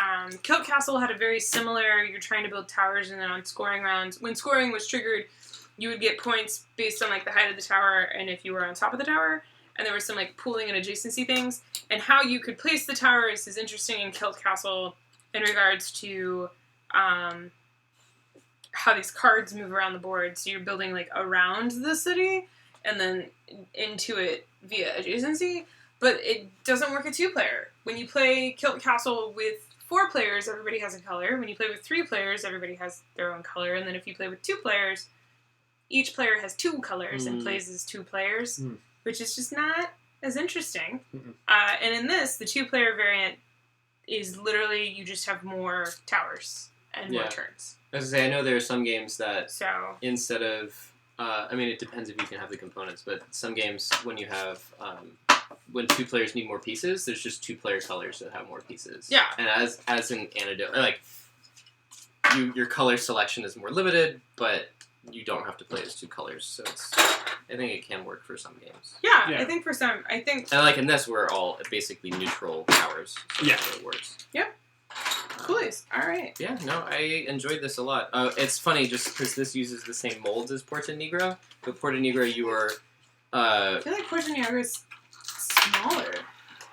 Kilt Castle had a very similar. You're trying to build towers, and then on scoring rounds, when scoring was triggered, you would get points based on like the height of the tower and if you were on top of the tower. And there was some like pooling and adjacency things, and how you could place the towers is interesting in Kilt Castle in regards to how these cards move around the board. So you're building like around the city and then into it via adjacency, but it doesn't work a 2-player. When you play Kilt Castle with 4 players, everybody has a color. When you play with 3 players, everybody has their own color. And then if you play with 2 players, each player has 2 colors and plays as 2 players, which is just not as interesting. And in this, the 2-player variant is literally you just have more towers and more turns. As I say, I know there are some games that So instead of, I mean, it depends if you can have the components, but some games when you have, when 2 players need more pieces, there's just 2-player colors that have more pieces. Yeah. And as an antidote, like, your color selection is more limited, but you don't have to play as 2 colors, so I think it can work for some games. yeah, Yeah. I think for some, And like in this, we're all basically neutral towers. So Yeah. that's how it works. coolies. All right. Yeah, no, I enjoyed this a lot. It's funny just because this uses the same molds as Porta Nigra, but Porta Nigra you are... I feel like Porta Nigra is smaller.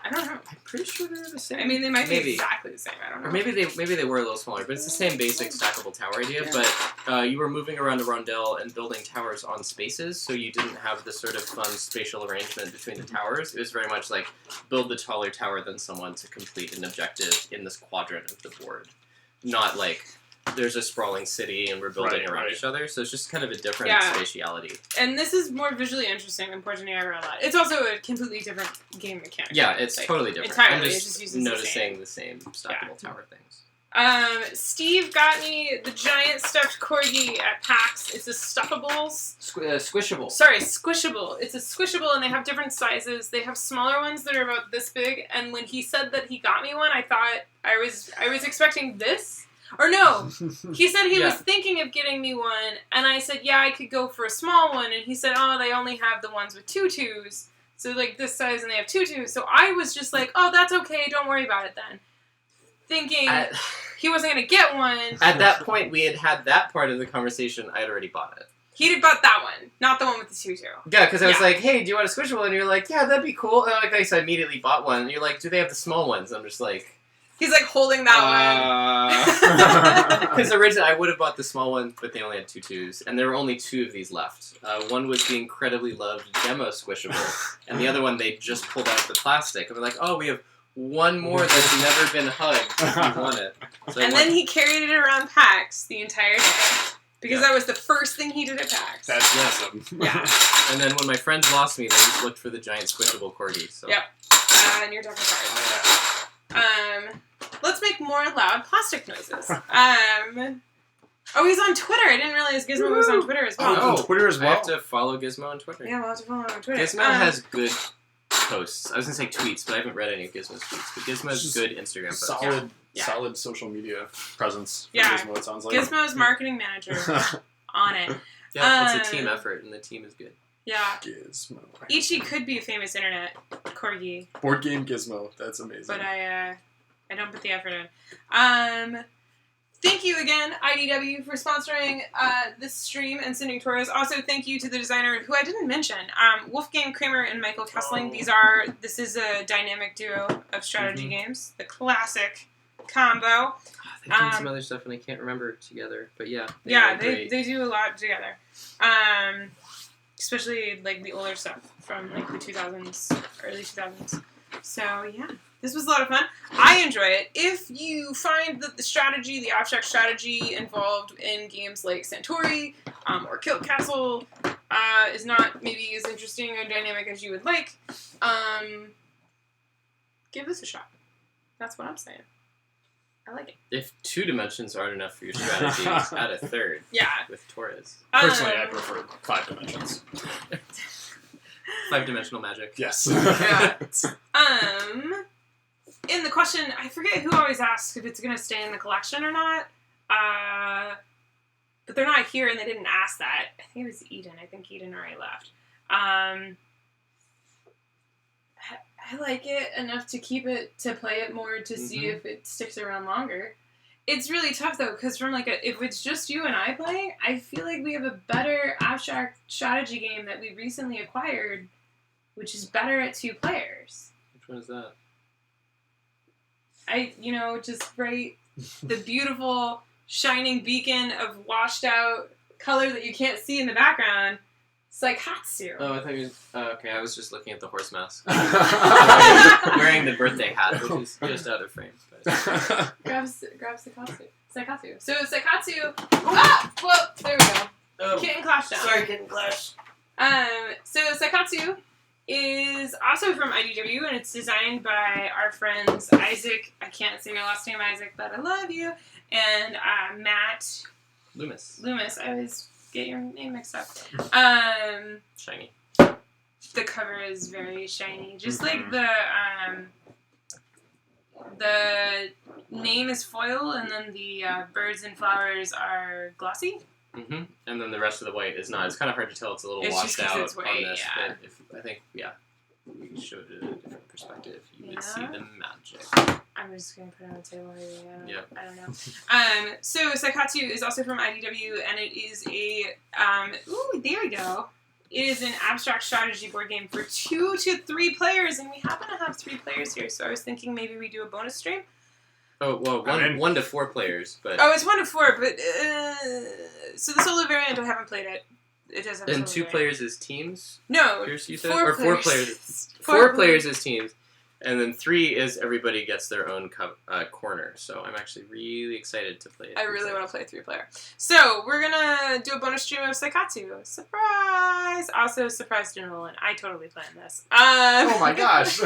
I don't know. I'm pretty sure they're the same. I mean, they might Maybe. be exactly the same. I don't know. Or maybe they were a little smaller, but it's the same basic stackable tower idea. Yeah. But you were moving around a rondelle and building towers on spaces, so you didn't have this sort of fun spatial arrangement between the towers. It was very much like build the taller tower than someone to complete an objective in this quadrant of the board, not like there's a sprawling city and we're building Right, around right. each other. So it's just kind of a different Yeah. spatiality. And this is more visually interesting than Porta Niagara a lot. It's also a completely different game mechanic. Yeah, it's Like, totally different. entirely, I'm it just just uses noticing the same stackable tower things. Steve got me the giant stuffed corgi at PAX. It's a stuffable. Squishable. Sorry, squishable. It's a squishable, and they have different sizes. They have smaller ones that are about this big. And when he said that he got me one, I thought I was expecting this. Or no, he said he was thinking of getting me one, and I said, yeah, I could go for a small one. And he said, oh, they only have the ones with 2 2s. So like this size, and they have 2 2s. So I was just like, oh, that's okay. Don't worry about it then. Thinking he wasn't going to get one. At that point, we had that part of the conversation. I had already bought it. He had bought that one, not the one with the 2 2. Yeah, because I was like, hey, do you want a squishable? And you're like, yeah, that'd be cool. And like, I immediately bought one. And you're like, do they have the small ones? I'm just like... He's like holding that one. Because originally I would have bought the small one, but they only had 2 2s. And there were only 2 of these left. One was the incredibly loved demo squishable. And the other one they just pulled out of the plastic. And we're like, oh, we have one more that's never been hugged. If you want it. So and then he carried it around PAX the entire day. Because that was the first thing he did at PAX. That's awesome. Yeah. And then when my friends lost me, they just looked for the giant squishable corgi. So. Yep. And you're talking cards. Let's make more loud plastic noises. Oh, he's on Twitter. I didn't realize Gizmo was on Twitter as well. Oh, Twitter as well. I have to follow Gizmo on Twitter. Yeah, we'll have to follow him on Twitter. Gizmo has good posts. I was going to say tweets, but I haven't read any of Gizmo's tweets. But Gizmo has good Instagram posts. Solid social media presence for Yeah. Gizmo, it sounds like. Gizmo's marketing manager on it. Yeah, it's a team effort, and the team is good. Yeah. Gizmo. Ichi could be a famous internet corgi. Board game Gizmo. That's amazing. But I don't put the effort in. Thank you again, IDW, for sponsoring this stream and sending Torres. Also, thank you to the designer, who I didn't mention, Wolfgang Kramer and Michael Kessling. This is a dynamic duo of strategy games. The classic combo. They did some other stuff, and I can't remember together. But yeah. They do a lot together. Especially, like, the older stuff from, like, the 2000s, early 2000s. So, yeah. This was a lot of fun. I enjoy it. If you find that the abstract strategy involved in games like Centauri or Kilt Castle is not maybe as interesting or dynamic as you would like, give this a shot. That's what I'm saying. I like it. If 2 dimensions aren't enough for your strategy, add a third. Yeah. With Torres. Personally, I prefer 5 dimensions. 5-dimensional magic. Yes. Yeah. In the question, I forget who always asks if it's going to stay in the collection or not. But they're not here and they didn't ask that. I think it was Eden. I think Eden already left. I like it enough to keep it, to play it more, to see if it sticks around longer. It's really tough, though, because from, if it's just you and I playing, I feel like we have a better abstract strategy game that we recently acquired, which is better at 2 players. Which one is that? The beautiful, shining beacon of washed out color that you can't see in the background. Saikatsu. Oh, I thought you okay, I was just looking at the horse mask. Wearing the birthday hat, which is just out of frame. But. Grabs Saikatsu. So Saikatsu... Well, there we go. Oh, Kitten clash down. sorry, kitten clash. So Saikatsu is also from IDW, and it's designed by our friends Isaac, I can't say your last name, Isaac, but I love you, and Matt Loomis. I always get your name mixed up. Shiny. The cover is very shiny, just like the name is foil, and then the birds and flowers are glossy. Mm-hmm. And then the rest of the white is not. It's kind of hard to tell. It's a little washed out it's white, on this. yeah. But we showed it in a different perspective, you would see the magic. I'm just going to put it on the table. Yeah. I don't know. So Saikatsu is also from IDW, and it is there we go. It is an abstract strategy board game for 2 to 3 players, and we happen to have 3 players here, so I was thinking maybe we do a bonus stream. Oh, well, 1 to 4 players, but... Oh, it's 1 to 4, but... so the solo variant, I haven't played it. It does have a and solo 2 variant. players as teams? No, Pierce, you said? 4 or 4 players. players? 4 players as teams. And then 3 is everybody gets their own corner. So I'm actually really excited to play it. I really want to play 3-player. So we're gonna do a bonus stream of Saikatsu. Surprise! Also, surprise to Nolan. I totally planned this. Oh my gosh.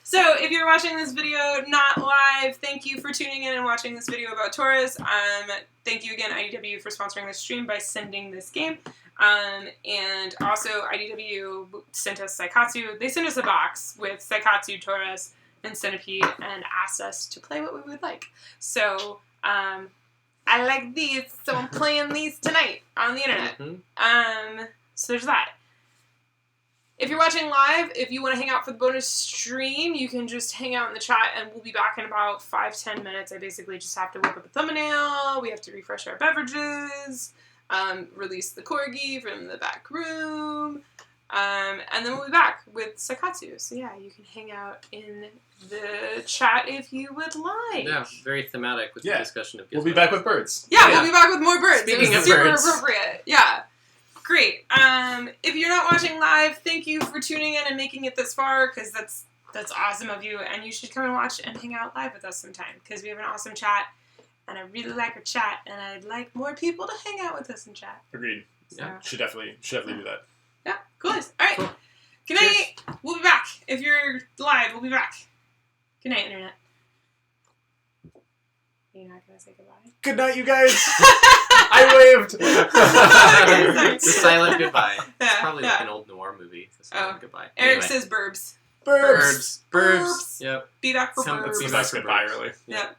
So if you're watching this video not live, thank you for tuning in and watching this video about Torres. Thank you again, IDW, for sponsoring this stream by sending this game. And also, IDW sent us Saikatsu. They sent us a box with Saikatsu, Torres, and Centipede, and asked us to play what we would like. So, I like these, so I'm playing these tonight on the internet. Mm-hmm. So there's that. If you're watching live, if you want to hang out for the bonus stream, you can just hang out in the chat, and we'll be back in about 5-10 minutes. I basically just have to whip up a thumbnail. We have to refresh our beverages. Release the corgi from the back room, and then we'll be back with Saikatsu. So yeah, you can hang out in the chat if you would like. Yeah, very thematic with the discussion of gizmos. We'll be back with birds. Yeah, we'll be back with more birds. Speaking of super birds. appropriate. Yeah. Great. If you're not watching live, thank you for tuning in and making it this far, because that's awesome of you, and you should come and watch and hang out live with us sometime, because we have an awesome chat. And I really like our chat, and I'd like more people to hang out with us in chat. Agreed. So. Yeah. Should definitely do that. Yeah, cool. All right. Cool. Good night. We'll be back. If you're live, we'll be back. Good night, Internet. You're not going to say goodbye? Good night, you guys. I waved. Okay, The silent goodbye. Yeah, It's probably like yeah. an old noir movie. The silent goodbye. Eric Anyway. says burbs. Birds. Burbs. Yep. Be back for Some- burbs. That's goodbye, really. Yep.